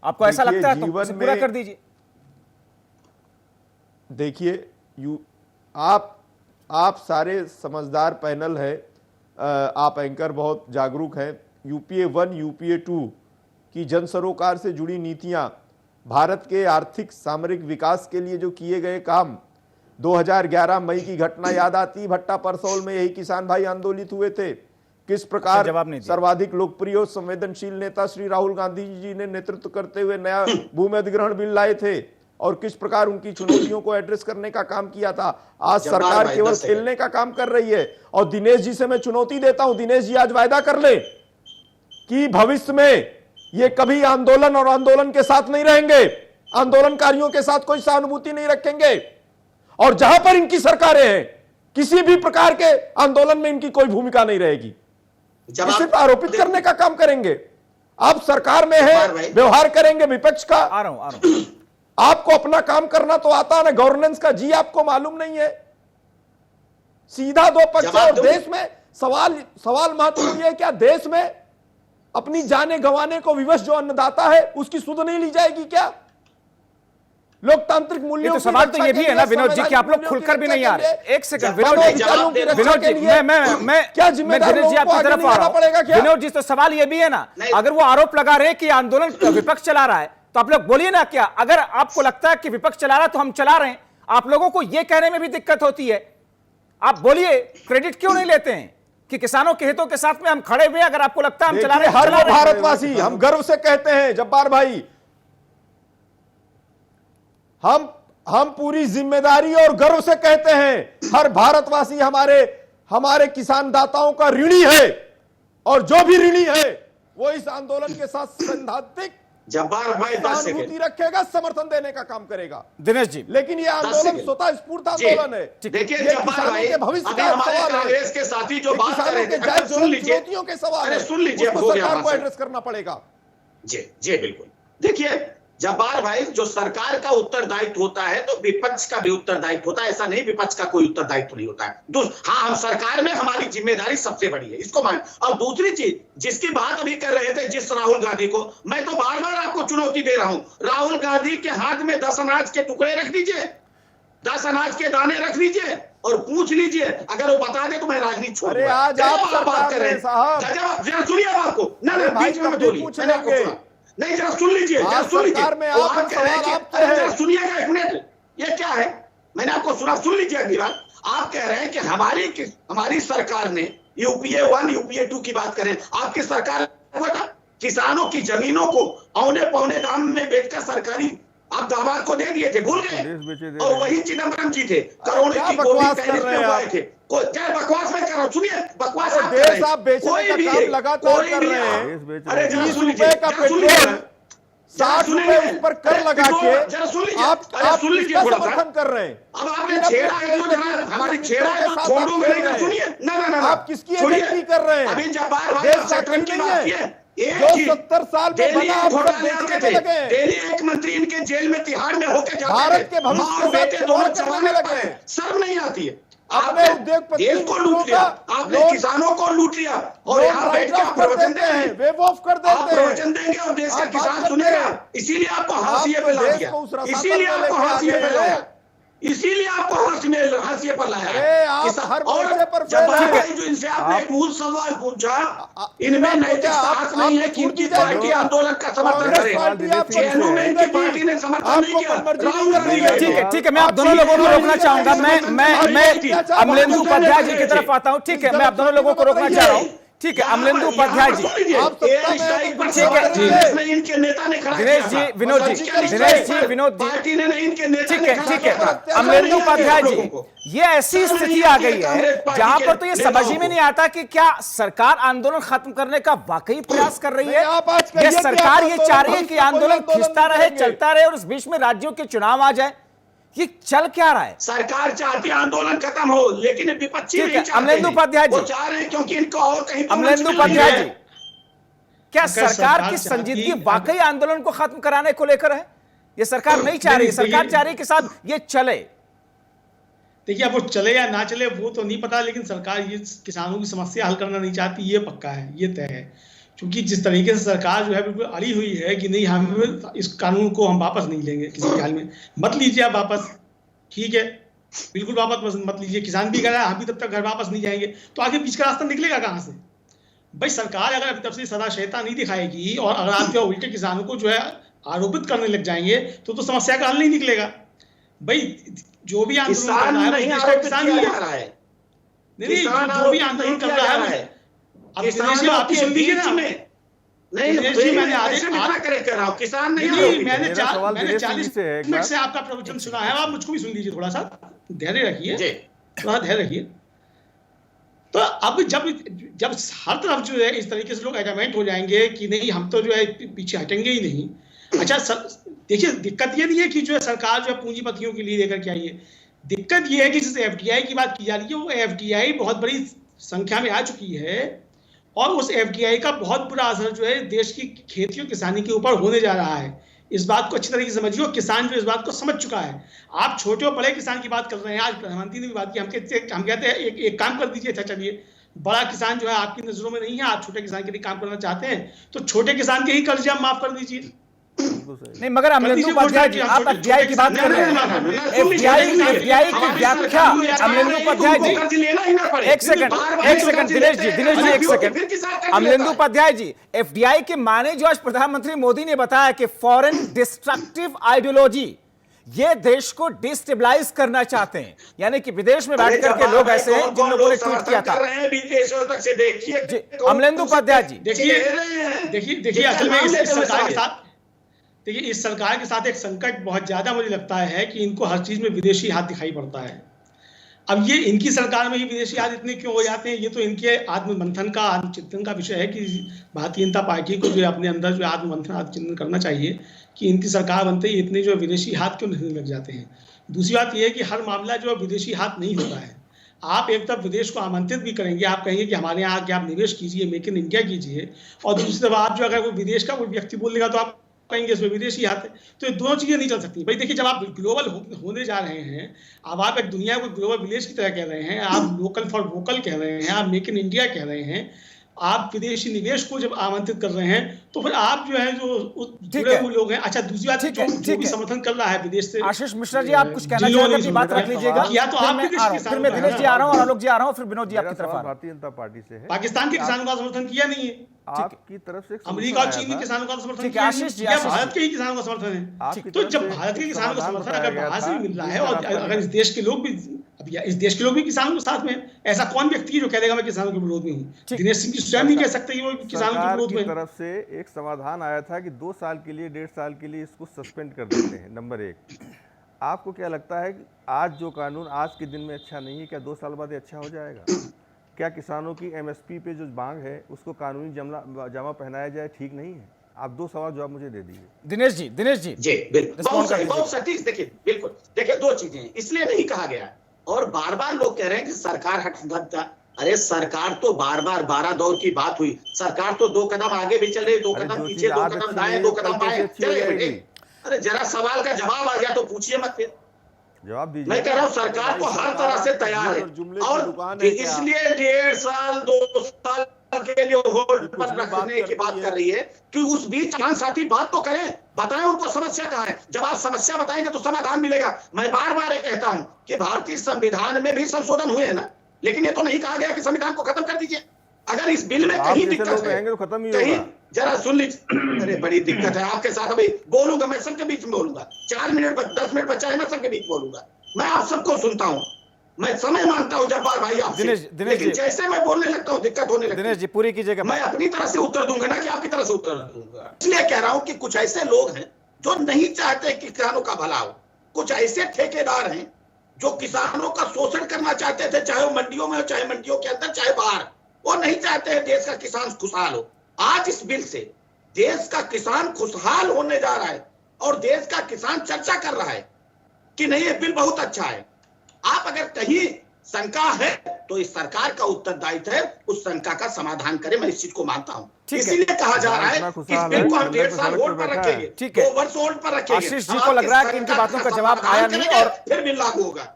आपको ऐसा लगता है तो पूरा कर दीजिए। देखिए आप सारे समझदार पैनल है, आप एंकर बहुत जागरूक हैं। यूपीए 1 यूपीए 2 की जन सरोकार से जुड़ी नीतियां, भारत के आर्थिक सामरिक विकास के लिए जो किए गए काम, 2011 मई की घटना याद आती, भट्टा परसौल में यही किसान भाई आंदोलित हुए थे। किस प्रकार सर्वाधिक लोकप्रिय और संवेदनशील नेता श्री राहुल गांधी जी ने नेतृत्व करते हुए नया भूमि अधिग्रहण बिल लाए थे, और किस प्रकार उनकी चुनौतियों को एड्रेस करने का काम किया था। आज सरकार केवल खेलने का काम कर रही है, और दिनेश जी से मैं चुनौती देता हूं, दिनेश जी आज वायदा कर ले कि भविष्य में ये कभी आंदोलन और आंदोलन के साथ नहीं रहेंगे, आंदोलनकारियों के साथ कोई सहानुभूति नहीं रखेंगे, और जहां पर इनकी सरकारें हैं किसी भी प्रकार के आंदोलन में इनकी कोई भूमिका नहीं रहेगी। सिर्फ आरोपित करने का काम करेंगे। आप सरकार में है, व्यवहार करेंगे विपक्ष का। आ रहा हूं। आपको अपना काम करना तो आता है ना, गवर्नेंस का जी आपको मालूम नहीं है। सीधा दो पक्ष, और देश में सवाल महत्वपूर्ण है, क्या देश में अपनी जाने गंवाने को विवश जो अन्नदाता है उसकी सुध नहीं ली जाएगी क्या? लोकतांत्रिक मूल्यों तो सवाल तो ये भी है ना विनोद जी कि आप लोग खुलकर भी नहीं आ रहे। एक सेकंड विनोद जी, मैं क्या जिम्मेदारी जी आपकी तरफ आ रहा हूं। विनोद जी, तो सवाल ये भी है ना, अगर वो आरोप लगा रहे कि आंदोलन विपक्ष चला रहा है, तो आप लोग बोलिए ना, क्या अगर आपको लगता है कि विपक्ष चला रहा है तो हम चला रहे हैं, आप लोगों को यह कहने में भी दिक्कत होती है, आप बोलिए, क्रेडिट क्यों नहीं लेते हैं कि किसानों के हितों के साथ में हम खड़े हुए, अगर आपको लगता है हम चला रहे हैं। हर भारतवासी, हम गर्व से कहते हैं जब्बार भाई, हम पूरी जिम्मेदारी और गर्व से कहते हैं, हर भारतवासी हमारे किसान दाताओं का ऋणी है, और जो भी ऋणी है वो इस आंदोलन के साथ सैद्धांतिक सहानुभूति रखेगा, समर्थन देने का काम करेगा। दिनेश जी, लेकिन ये आंदोलन स्वतः स्फूर्त आंदोलन है। देखिए किसानों के भविष्य का सवाल है, कांग्रेस के साथी जो बात कर रहे थे, चुनौतियों के सवाल है, सुन लीजिए, सरकार को एड्रेस करना पड़ेगा। जी बिल्कुल। देखिए जब्बार भाई, जो सरकार का उत्तरदायित्व होता है तो विपक्ष का भी उत्तरदायित्व होता है, ऐसा नहीं विपक्ष का कोई उत्तरदायित्व नहीं होता है। हाँ, हम सरकार में, हमारी जिम्मेदारी सबसे बड़ी है, इसको मान। और दूसरी चीज जिसकी बात अभी कर रहे थे, जिस राहुल गांधी को, मैं तो बार बार आपको चुनौती दे रहा हूं, राहुल गांधी के हाथ में 10 अनाज के टुकड़े रख दीजिए, 10 अनाज के दाने रख दीजिए, और पूछ लीजिए, अगर वो बता दे तो मैं राजनीति छोड़ अरे आज आप बात कर रहे हैं साहब, जरा सुनिए बात को, ना बीच में बोलिए, मैंने आपको सुना नहीं, जरा सुन लीजिए, जरा सुन लीजिए, आप कह रहे हैं कि जरा सुनिएगा एक मिनट, ये क्या है, मैंने आपको सुना, सुन लीजिए अगली बार। आप कह रहे हैं कि हमारी सरकार ने यूपीए 1 यूपीए 2 की बात करें, आपकी सरकार किसानों की जमीनों को औने पौने दाम में बेचकर सरकारी आप दामाद को दे दिए थे, भूल गए? और वही चिदम्बरम जी थे, करोड़ों की गोली टेनिस में उड़ाए थे। क्या बकवास में कर रहा हूं? सुनिए, बकवास आप देश आप बेचने का काम लगातार कर रहे हैं। अरे 30 रुपए का पेट्रोल 60 रुपए उस पर कर लगा के आप किसका समर्थन कर रहे हैं? अब आपने छेड़ा है तो जरा हमारी छेड़ा है तो छोड़ूंगा नहीं, सुनिए ना आप किसकी एजेंसी कर रहे हैं? अभी जब्बार भाई देश सेक्टर की बात की है, जो 70 साल में बना आप सब बेचने में लगे। डेली एक मंत्री इनके जेल में तिहाड़ में होके जाते भारत के भविष्य के बेटे दोनों साथ चलाने लगे। शर्म नहीं आती है? आपने उद्योगपति देश को लूट लिया, आपने किसानों को लूट लिया और यहाँ बैठ के आप प्रवचन दे रहे हैं, वेव ऑफ कर देते हैं, प्रवचन देंगे और देश का किसान सुनेगा। इसीलिए आपको हाशिए पे ला दिया, इसीलिए आपको हाशिए पे लाया, इसीलिए आपको हाशिए पर लाया। और जब्बार भाई जो इनसे आपने एक मूल सवाल पूछा, इनमें नैतिक साहस नहीं है कि इनकी पार्टी आंदोलन का समर्थन करे। चेन्नई में इनकी पार्टी ने समर्थन नहीं किया, राहुल गांधी ने। ठीक है, मैं आप दोनों लोगों को रोकना चाहूंगा। मैं अमलेंदु उपाध्याय जी की तरफ आता हूँ। ठीक है, मैं आप दोनों लोगों को रोकना चाह रहा हूँ। ठीक है, अमलेंदु उपाध्याय जी, इनके नेता ने खड़ा दिनेश जी, विनोद जी, दिनेश जी, विनोद जी, पार्टी ने नहीं, इनके नेता ने खड़ा ठीक है, किया। अमलेंदु उपाध्याय जी, ये ऐसी स्थिति आ गई है जहां पर तो ये समझ ही में नहीं आता कि क्या सरकार आंदोलन खत्म करने का वाकई प्रयास कर रही है। ये सरकार ये चाह रही है कि आंदोलन खिंचता रहे, चलता रहे और इस बीच में राज्यों के चुनाव आ जाए। ये चल क्या रहा है? सरकार चाहती है आंदोलन खत्म हो, लेकिन विपक्षी नहीं चाहते। अमलेंदु उपाध्याय जी, वो चाह रहे हैं क्योंकि इनको और कहीं अमलेंदु उपाध्याय जी, क्या सरकार की संजीदगी वाकई आंदोलन को खत्म कराने को लेकर है? ये सरकार नहीं चाह रही, सरकार चाह रही है कि साहब ये चले। देखिए, अब वो चले या ना चले वो तो नहीं पता, लेकिन सरकार ये किसानों की समस्या हल करना नहीं चाहती, ये पक्का है, ये तय है। क्योंकि जिस तरीके से सरकार जो है बिल्कुल अड़ी हुई है कि नहीं, हम इस कानून को हम वापस नहीं लेंगे किसी भी हाल में। मत लीजिए आप वापस, ठीक है, बिल्कुल वापस मत लीजिए। किसान भी कह रहा है हम भी तब तक घर वापस नहीं जाएंगे, तो आगे बीच का रास्ता निकलेगा कहाँ से? भाई सरकार अगर अभी तब से सदाशयता नहीं दिखाएगी और अगर आप जो उल्टे किसानों को जो है आरोपित करने लग जाएंगे तो समस्या का हल नहीं निकलेगा। भाई जो भी आंदोलन कर रहा है किसान ही है, नहीं जो भी आंदोलन कर रहा है अब आपकी सुन लीजिए ना। नहीं मैंने किसान नहीं, मैंने 40 मिनट से आपका प्रवचन सुना है, आप मुझको भी सुन लीजिए, थोड़ा सा धैर्य रखिए, थोड़ा धैर्य रखिए। तो अब जब हर तरफ जो है इस तरीके से लोग एडमेंट हो जाएंगे कि नहीं हम तो जो है पीछे हटेंगे ही नहीं। अच्छा देखिए, दिक्कत ये नहीं है कि जो है सरकार जो है पूंजीपतियों के लिए लेकर के आई है, दिक्कत ये है कि जिस एफडीआई की बात की जा रही है वो एफडीआई बहुत बड़ी संख्या में आ चुकी है और उस एफडीआई का बहुत बुरा असर जो है देश की खेती और किसानी के ऊपर होने जा रहा है। इस बात को अच्छी तरीके से समझिए, किसान जो इस बात को समझ चुका है। आप छोटे और बड़े किसान की बात कर रहे हैं, आज प्रधानमंत्री ने भी बात की, हम कहते हैं एक काम कर दीजिए, अच्छा चलिए बड़ा किसान जो है आपकी नजरों में नहीं है, आप छोटे किसान के लिए काम करना चाहते हैं तो छोटे किसान के ही कर्जे आप माफ कर दीजिए। नहीं, मगर अमलेंदु उपाध्याय जी, आप एफडीआई की बात कर रहे हैं, एफडीआई की व्याख्या अमलेंदु उपाध्याय जी, एक सेकंड दिनेश जी, एक सेकंड अमलेंदु उपाध्याय जी, एफडीआई के माने जो आज प्रधानमंत्री मोदी ने बताया कि फॉरेन डिस्ट्रक्टिव आइडियोलॉजी, ये देश को डिस्टेबलाइज करना चाहते हैं, यानी कि विदेश में बैठ करके लोग ऐसे हैं जिन लोगों ने ट्वीट किया था। अमलेंदु उपाध्याय जी, देखिए असल में इस सरकार के साथ एक संकट बहुत ज्यादा मुझे लगता है कि इनको हर चीज में विदेशी हाथ दिखाई पड़ता है। अब ये इनकी सरकार में ही विदेशी हाथ इतने क्यों हो जाते हैं, ये तो इनके आत्ममंथन का आत्मचिंतन का विषय है कि भारतीय जनता पार्टी को जो अपने अंदर जो आत्ममंथन आत्मचिंतन करना चाहिए कि इनकी सरकार बनते ही इतने जो विदेशी हाथ क्यों नहीं लग जाते हैं। दूसरी बात यह है कि हर मामला जो विदेशी हाथ नहीं होता है। आप एक तरफ विदेश को आमंत्रित भी करेंगे, आप कहेंगे कि हमारे यहाँ आके आप निवेश कीजिए, मेक इन इंडिया कीजिए, और दूसरी तरफ आप जो अगर कोई विदेश का कोई व्यक्ति बोलेगा तो आप कहेंगे इसमें विदेशी हाथ है। तो ये दोनों चीजें नहीं चल सकती। भाई देखिए, जब आप ग्लोबल होने जा रहे हैं, अब आप एक दुनिया को ग्लोबल विलेज की तरह कह रहे हैं, आप लोकल फॉर वोकल कह रहे हैं, आप मेक इन इंडिया कह रहे हैं, आप विदेशी निवेश को जब आमंत्रित कर रहे हैं तो फिर आप जो है जो जुड़े हुए लोग हैं। अच्छा, दूसरी बात जो भी समर्थन कर रहा है विदेश से, आशीष मिश्रा जी आप कुछ कहना चाहेंगे, अपनी बात रख लीजिएगा। या तो आप फिर मैं दिनेश जी आ रहा हूँ, आलोक जी आ रहा हूँ, फिर विनोद जी आपकी तरफ आ रहा हूँ। भारतीय जनता पार्टी से है, पाकिस्तान के किसानों का समर्थन किया नहीं है, आपकी तरफ से अमेरिका और चीन के किसानों का समर्थन किया नहीं, भारत के ही किसानों का समर्थन है। तो जब भारत के किसानों का समर्थन अगर बाहर से मिल रहा है और अगर इस देश के लोग भी, अब इस देश के लोग भी किसानों के साथ में, ऐसा कौन व्यक्ति है जो कह देगा मैं किसानों के विरोध में हूँ? दिनेश सिंह जी स्वयं नहीं कह सकते कि वो किसानों के विरोध में। तरफ से एक समाधान आया था कि 2 साल के लिए, 1.5 साल के लिए इसको सस्पेंड कर देते हैं। नंबर 1, आपको क्या लगता है कि आज जो कानून आज के दिन में अच्छा नहीं है, क्या 2 साल बाद अच्छा हो जाएगा? क्या किसानों की MSP पे जो मांग है उसको कानूनी जामा पहनाया जाए ठीक नहीं है? आप 2 सवाल जवाब मुझे दे दीजिए। दिनेश जी बिल्कुल, बहुत सटीक। देखिए बिल्कुल, देखिए 2 चीजें इसलिए नहीं कहा गया, और बार बार लोग कह रहे हैं कि सरकार हट, अरे सरकार तो बार बार 12 दौर की बात हुई, सरकार तो 2 कदम आगे भी चले, 2 कदम पीछे, 2 कदम दाएं, 2 कदम बाएं चले गए। अरे जरा सवाल का जवाब आ गया तो पूछिए मत, फिर जवाब दीजिए। मैं कह रहा हूँ सरकार तो हर तरह से तैयार है, और इसलिए 1.5 साल 2 साल के लिए होल्ड पर रखने की बात कर रही है कि उस बीच किसान साथी बात तो करें, बताएं उनको समस्या कहाँ है। जब आप समस्या बताएंगे तो समाधान मिलेगा। मैं बार बार ये कहता हूँ कि भारतीय संविधान में भी संशोधन हुए हैं ना, लेकिन ये तो नहीं कहा गया कि संविधान को खत्म कर दीजिए। अगर इस बिल में कहीं दिक्कत है तो खत्म ही कहीं, होगा। जरा सुन लीजिए। अरे बड़ी दिक्कत है आपके साथ, अभी बोलूंगा मैं सबके बीच में बोलूंगा, 4 मिनट 10 मिनट बचा है, मैं सबके बीच बोलूंगा। मैं आप सबको सुनता हूँ, मैं समय मांगता हूँ जब्बार भाई आपसे, लेकिन जैसे मैं बोलने लगता हूँ दिक्कत होने लगती है। दिनेश जी पूरी कीजिएगा। मैं अपनी तरह से उत्तर दूंगा ना कि आपकी तरह से उत्तर दूंगा। इसलिए कह रहा हूं कि कुछ ऐसे लोग हैं जो नहीं चाहते कि किसानों का भला हो, कुछ ऐसे ठेकेदार हैं जो किसानों का शोषण करना चाहते थे, चाहे वो मंडियों में हो, चाहे मंडियों के अंदर, चाहे बाहर। वो नहीं चाहते हैं देश का किसान खुशहाल हो। आज इस बिल से देश का किसान खुशहाल होने जा रहा है, और देश का किसान चर्चा कर रहा है कि नहीं ये बिल बहुत अच्छा है। आप अगर कहीं शंका है तो इस सरकार का उत्तरदायित्व है उस शंका का समाधान करें, मैं इस चीज को मानता हूँ। इसीलिए कहा जा रहा है कि इस बिल को हम 1.5 साल होल्ड पर रखेंगे, 2 वर्ष होल्ड पर रखेंगे। आशीष जी को लग रहा है कि इनकी बातों का जवाब आया नहीं, और फिर बिल लागू होगा।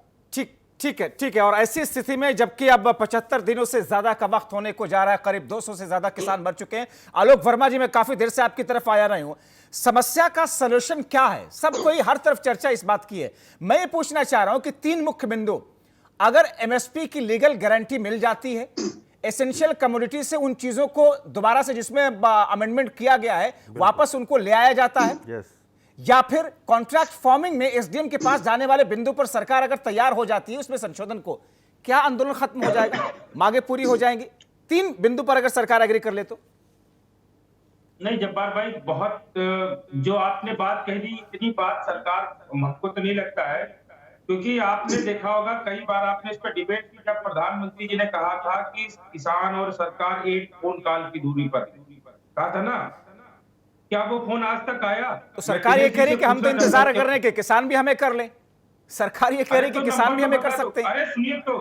ठीक है। और ऐसी स्थिति में जबकि अब 75 दिनों से ज्यादा का वक्त होने को जा रहा है, करीब 200 से ज्यादा किसान मर चुके हैं। आलोक वर्मा जी, मैं काफी देर से आपकी तरफ आया रही हूं, समस्या का सलूशन क्या है? सब कोई हर तरफ चर्चा इस बात की है। मैं ये पूछना चाह रहा हूं कि 3 मुख्य बिंदु, अगर MSP की लीगल गारंटी मिल जाती है, एसेंशियल कमोडिटी से उन चीजों को दोबारा से जिसमें अमेंडमेंट किया गया है वापस उनको ले आया जाता है, या फिर कॉन्ट्रैक्ट फॉर्मिंग में SDM के पास जाने वाले बिंदु पर सरकार अगर तैयार हो जाती है उसमें संशोधन को, क्या आंदोलन खत्म हो जाएगा, मांगे पूरी हो जाएंगी? 3 बिंदु पर अगर सरकार एग्री कर ले तो? नहीं जब्बार भाई, बहुत जो आपने बात कह दी, इतनी बात सरकार, हमको तो नहीं लगता है, क्योंकि आपने देखा होगा कई बार आपने इस पर डिबेट की, जब प्रधानमंत्री जी ने कहा था कि किसान और सरकार एक फोन कॉल की दूरी पर, कहा था ना, क्या वो फोन आज तक आया? तो सरकार ये कह रही कि हम तो इंतजार कर रहे हैं कि किसान भी हमें कर ले। सरकार ये कह रही कि किसान भी हमें कर सकते हैं। अरे सुनिए तो,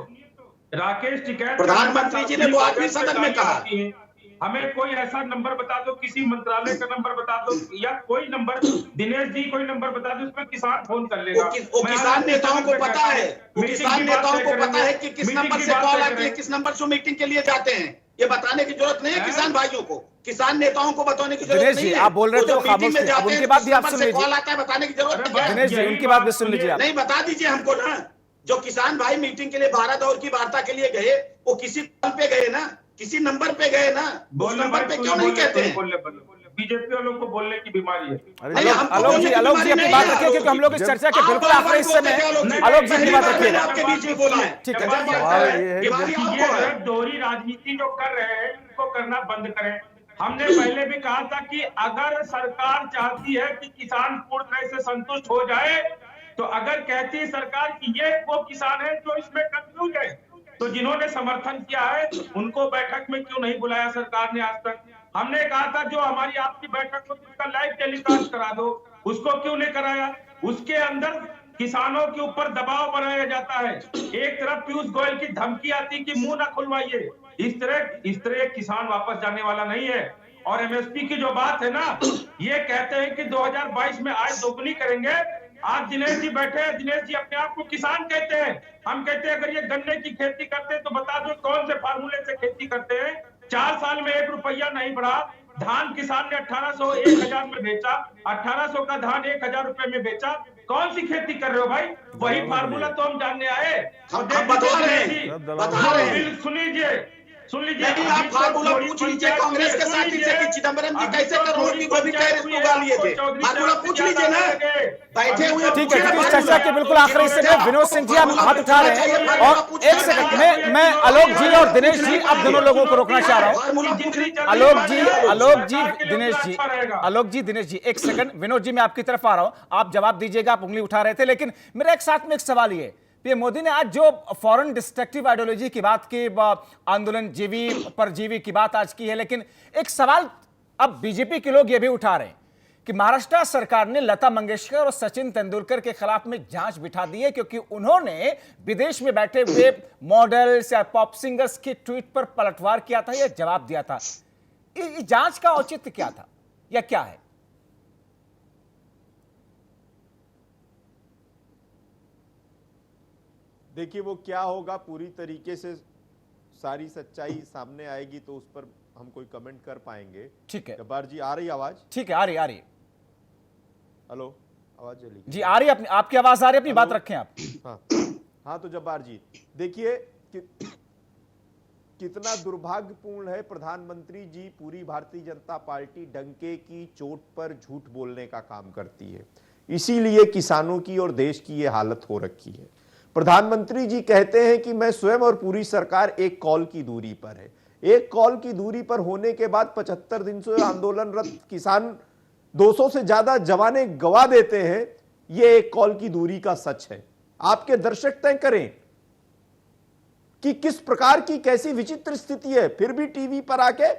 राकेश टिकैत प्रधानमंत्री जी ने तो आज भी सदन में कहा, हमें कोई ऐसा नंबर बता दो, किसी मंत्रालय का नंबर बता दो, या कोई नंबर, दिनेश जी कोई नंबर बता दो, उसमें किसान फोन कर लेगा। वो किसान नेताओं को पता है, वो किसान नेताओं को पता है कि किस नंबर से कॉल आती है, किस नंबर से मीटिंग के लिए जाते हैं। ये बताने की जरूरत नहीं है किसान भाइयों को, किसान नेताओं को बताने की जरूरत नहीं है। आप बोल रहे थे वो खामोश थे, अब उनकी बात भी आप सुन लीजिए। कॉल आता है बताने की जरूरत नहीं है। दिनेश जी उनकी बात भी सुन लीजिए। नहीं बता दीजिए हमको ना, जो किसान भाई मीटिंग के लिए 12 दौर की वार्ता के लिए गए, वो किसी कॉल पे गए ना, किसी नंबर पे गए ना, उस नंबर पे क्यों नहीं कहते हैं? बीजेपी वालों को बोलने की बीमारी है। आलोक जी अपनी बात रखिए, क्योंकि हम लोग इस चर्चा के बिल्कुल आखिरी हिस्से में। आलोक जी अपनी बात रखिए। आपके बीच में बोला है, ठीक है। ये दोहरी राजनीति जो कर रहे हैं इनको करना बंद करें। हमने पहले भी कहा था कि अगर सरकार चाहती है कि किसान पूर्ण तरह से संतुष्ट हो जाए, तो अगर कहती है सरकार कि ये वो किसान है जो इसमें कंफ्यूज है, तो जिन्होंने समर्थन किया है उनको बैठक में क्यों नहीं बुलाया सरकार ने आज तक? हमने कहा था जो हमारी आपकी बैठक को उसका लाइव टेलीकास्ट करा दो, उसको क्यों नहीं कराया? उसके अंदर किसानों के ऊपर दबाव बनाया जाता है। एक तरफ पीयूष गोयल की धमकी आती कि मुंह ना खुलवाइए, इस तरह किसान वापस जाने वाला नहीं है। और MSP की जो बात है ना, ये कहते हैं कि 2022 में आय दोगुनी करेंगे। आज दिनेश जी बैठे हैं, दिनेश जी अपने आप को किसान कहते हैं, हम कहते हैं अगर ये गन्ने की खेती करते हैं तो बता दो कौन से फार्मूले से खेती करते हैं। 4 साल में 1 रुपया नहीं बढ़ा। धान किसान ने 1800 1000 में बेचा, 1800 का धान 1000 रुपए में बेचा। कौन सी खेती कर रहे हो भाई? वही फार्मूला तो हम जानने आए। हम बता रहे हैं। सुन लीजिए नहीं, आप फार्मूला पूछ लीजिए कांग्रेस के साथी से कि चिदम्बरम जी कैसे करोड़पति को भी टेररिस्ट उगा लिए थे। फार्मूला पूछ लीजिए ना, बैठे हुए। ठीक है, इस चर्चा के बिल्कुल आखिरी हिस्से में विनोद सिंह जी आप हाथ उठा रहे हैं और एक सेकंड मैं आलोक जी और दिनेश जी अब दोनों लोगों को रोकना चाह रहा हूं। आलोक जी दिनेश जी एक सेकंड। विनोद जी मैं आपकी तरफ आ रहा हूं, आप जवाब दीजिएगा। आप उंगली उठा रहे थे, लेकिन मेरा एक साथ में एक सवाल ये, पीएम मोदी ने आज जो फॉरेन डिस्ट्रक्टिव आइडियोलॉजी की बात की, आंदोलन जीवी परजीवी की बात आज की है, लेकिन एक सवाल अब बीजेपी के लोग ये भी उठा रहे हैं कि महाराष्ट्र सरकार ने लता मंगेशकर और सचिन तेंदुलकर के खिलाफ में जांच बिठा दी है क्योंकि उन्होंने विदेश में बैठे हुए मॉडल्स या पॉप सिंगर्स के ट्वीट पर पलटवार किया था या जवाब दिया था। इस जांच का औचित्य क्या था या क्या है? देखिए, वो क्या होगा, पूरी तरीके से सारी सच्चाई सामने आएगी तो उस पर हम कोई कमेंट कर पाएंगे। ठीक है जब्बार जी, आ रही आवाज? ठीक है, आ रही। हेलो, आवाज चली जी आ रही है, आपकी आवाज आ रही है, अपनी बात रखें आप। हाँ तो जब्बार जी देखिए कितना दुर्भाग्यपूर्ण है, प्रधानमंत्री जी पूरी भारतीय जनता पार्टी डंके की चोट पर झूठ बोलने का काम करती है, इसीलिए किसानों की और देश की यह हालत हो रखी है। प्रधानमंत्री जी कहते हैं कि मैं स्वयं और पूरी सरकार एक कॉल की दूरी पर है। एक कॉल की दूरी पर होने के बाद 75 दिन से आंदोलनरत किसान 200 से ज्यादा जवाने गवा देते हैं। यह एक कॉल की दूरी का सच है। आपके दर्शक तय करें कि किस प्रकार की कैसी विचित्र स्थिति है, फिर भी टीवी पर आके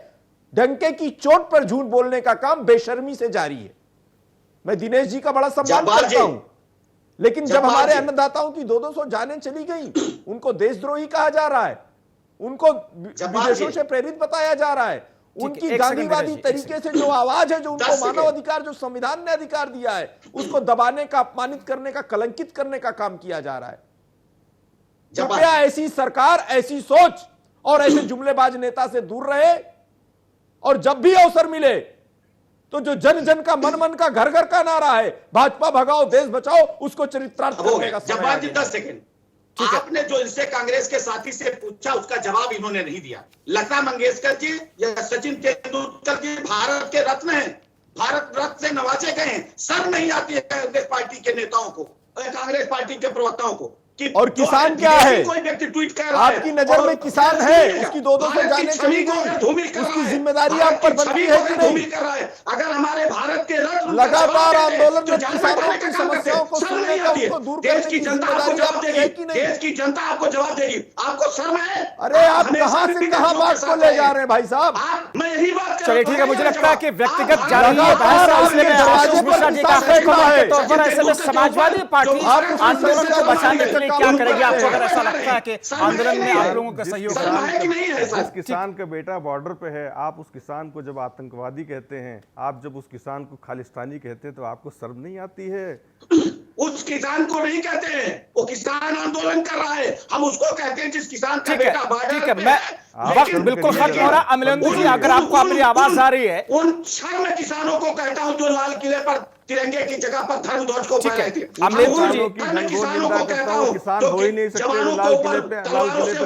डंके की चोट पर झूठ बोलने का काम बेशर्मी से जारी है। मैं दिनेश जी का बड़ा सम्मान करता हूं, लेकिन जब हमारे अन्नदाताओं की 200 जानें चली गई, उनको देशद्रोही कहा जा रहा है, उनको विदेशों से प्रेरित बताया जा रहा है, उनकी गांधीवादी तरीके से जो आवाज है, जो उनको मानव अधिकार, जो संविधान ने अधिकार दिया है, उसको दबाने का, अपमानित करने का, कलंकित करने का काम किया जा रहा है। कृपया ऐसी सरकार, ऐसी सोच और ऐसे जुमलेबाज नेता से दूर रहे, और जब भी अवसर मिले तो जो जन जन का मन मन का घर घर का नारा है, भाजपा भगाओ देश बचाओ, उसको चरितार्थ करने का समय आ गया। 10 सेकंड आपने जो इनसे कांग्रेस के साथी से पूछा उसका जवाब इन्होंने नहीं दिया। लता मंगेशकर जी या सचिन तेंदुलकर जी भारत के रत्न हैं, भारत रत्न से नवाजे गए हैं। शर्म नहीं आती है कांग्रेस पार्टी के नेताओं को, कांग्रेस पार्टी के प्रवक्ताओं को कि और किसान क्या है? कोई व्यक्ति ट्वीट कर रहा है, आपकी नजर में किसान है, उसकी 200 जाने चली गई, उसकी जिम्मेदारी आप पर बनती है कि नहीं? अगर हमारे भारत के लगातार आंदोलन में किसानों की समस्याओं को सुनने का, उसको दूर करने की जिम्मेदारी आपकी है कि नहीं? देश की जनता आपको जवाब देगी। आपको शर्म है? अरे आप कहां से कहां बात को ले जा रहे हैं भाई साहब? मैं यही बात चलिए ठीक है, मुझे लगता है कि व्यक्तिगत समाजवादी पार्टी आंदोलन को बचाने के लिए क्या करेगी? आपको अगर ऐसा लगता है कि आंदोलन में आप लोगों का सहयोग जिस किसान का बेटा बॉर्डर पे है, आप उस किसान को जब आतंकवादी कहते हैं, आप जब उस किसान को खालिस्तानी कहते हैं, तो आपको शर्म नहीं आती है? उस किसान को नहीं कहते हैं, वो किसान आंदोलन कर रहा है, हम उसको कहते हैं जिस किसान का बेटा ठीक है, मैं वक्त बिल्कुल खत्म हो रहा। अमलेंदु जी, अगर आपको अपनी आवाज आ रही है, उन शर्म किसानों को कहता हूं जो लाल किले पर तिरंगे की जगह पर धर्म ध्वज को फहराए थे। अमलेंदु जी, किसानों को कहता हूं किसान हो ही नहीं सकते लाल किले पे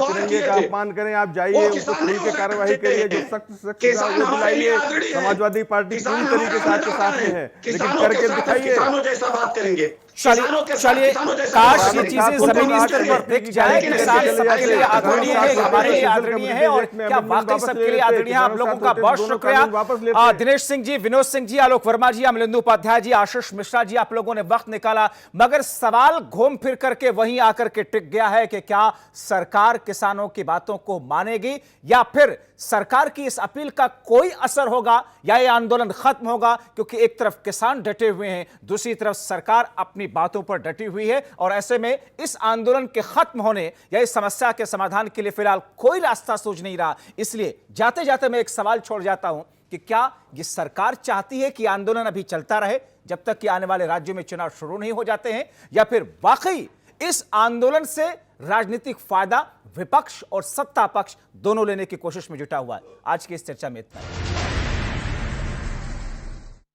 तिरंगे का अपमान करें। आप जाइए, उसको खुल के कार्रवाई करिए, जो सख्त सजा दिलाइए। समाजवादी पार्टी पूरी तरीके से आपके साथ में है, लेकिन करके दिखाइए। किसानों जैसा बात करेंगे। चलिए, काश ये चीजें जमीनी स्तर पर दिख जाए। किसान सबके लिए आदरणीय है, हमारे लिए आदरणीय है, और क्या वाकई सबके लिए आदरणीय है। आप लोगों का बहुत शुक्रिया। दिनेश सिंह जी, विनोद सिंह जी, आलोक वर्मा जी, अमलेंदु उपाध्याय जी, आशीष मिश्रा जी, आप लोगों ने वक्त निकाला, मगर सवाल घूम फिर करके वहीं आकर के टिक गया है कि क्या सरकार किसानों की बातों को मानेगी, या फिर सरकार की इस अपील का कोई असर होगा, या ये आंदोलन खत्म होगा? क्योंकि एक तरफ किसान डटे हुए हैं, दूसरी तरफ सरकार अपनी बातों पर डटी हुई है, और ऐसे में इस आंदोलन के खत्म होने या इस समस्या के समाधान के लिए फिलहाल कोई रास्ता सूझ नहीं रहा। इसलिए जाते जाते मैं एक सवाल छोड़ जाता हूं कि क्या ये सरकार चाहती है कि आंदोलन अभी चलता रहे जब तक कि आने वाले राज्यों में चुनाव शुरू नहीं हो जाते हैं, या फिर वाकई इस आंदोलन से राजनीतिक फायदा विपक्ष और सत्ता पक्ष दोनों लेने की कोशिश में जुटा हुआ है। आज की इस चर्चा में इतना ही।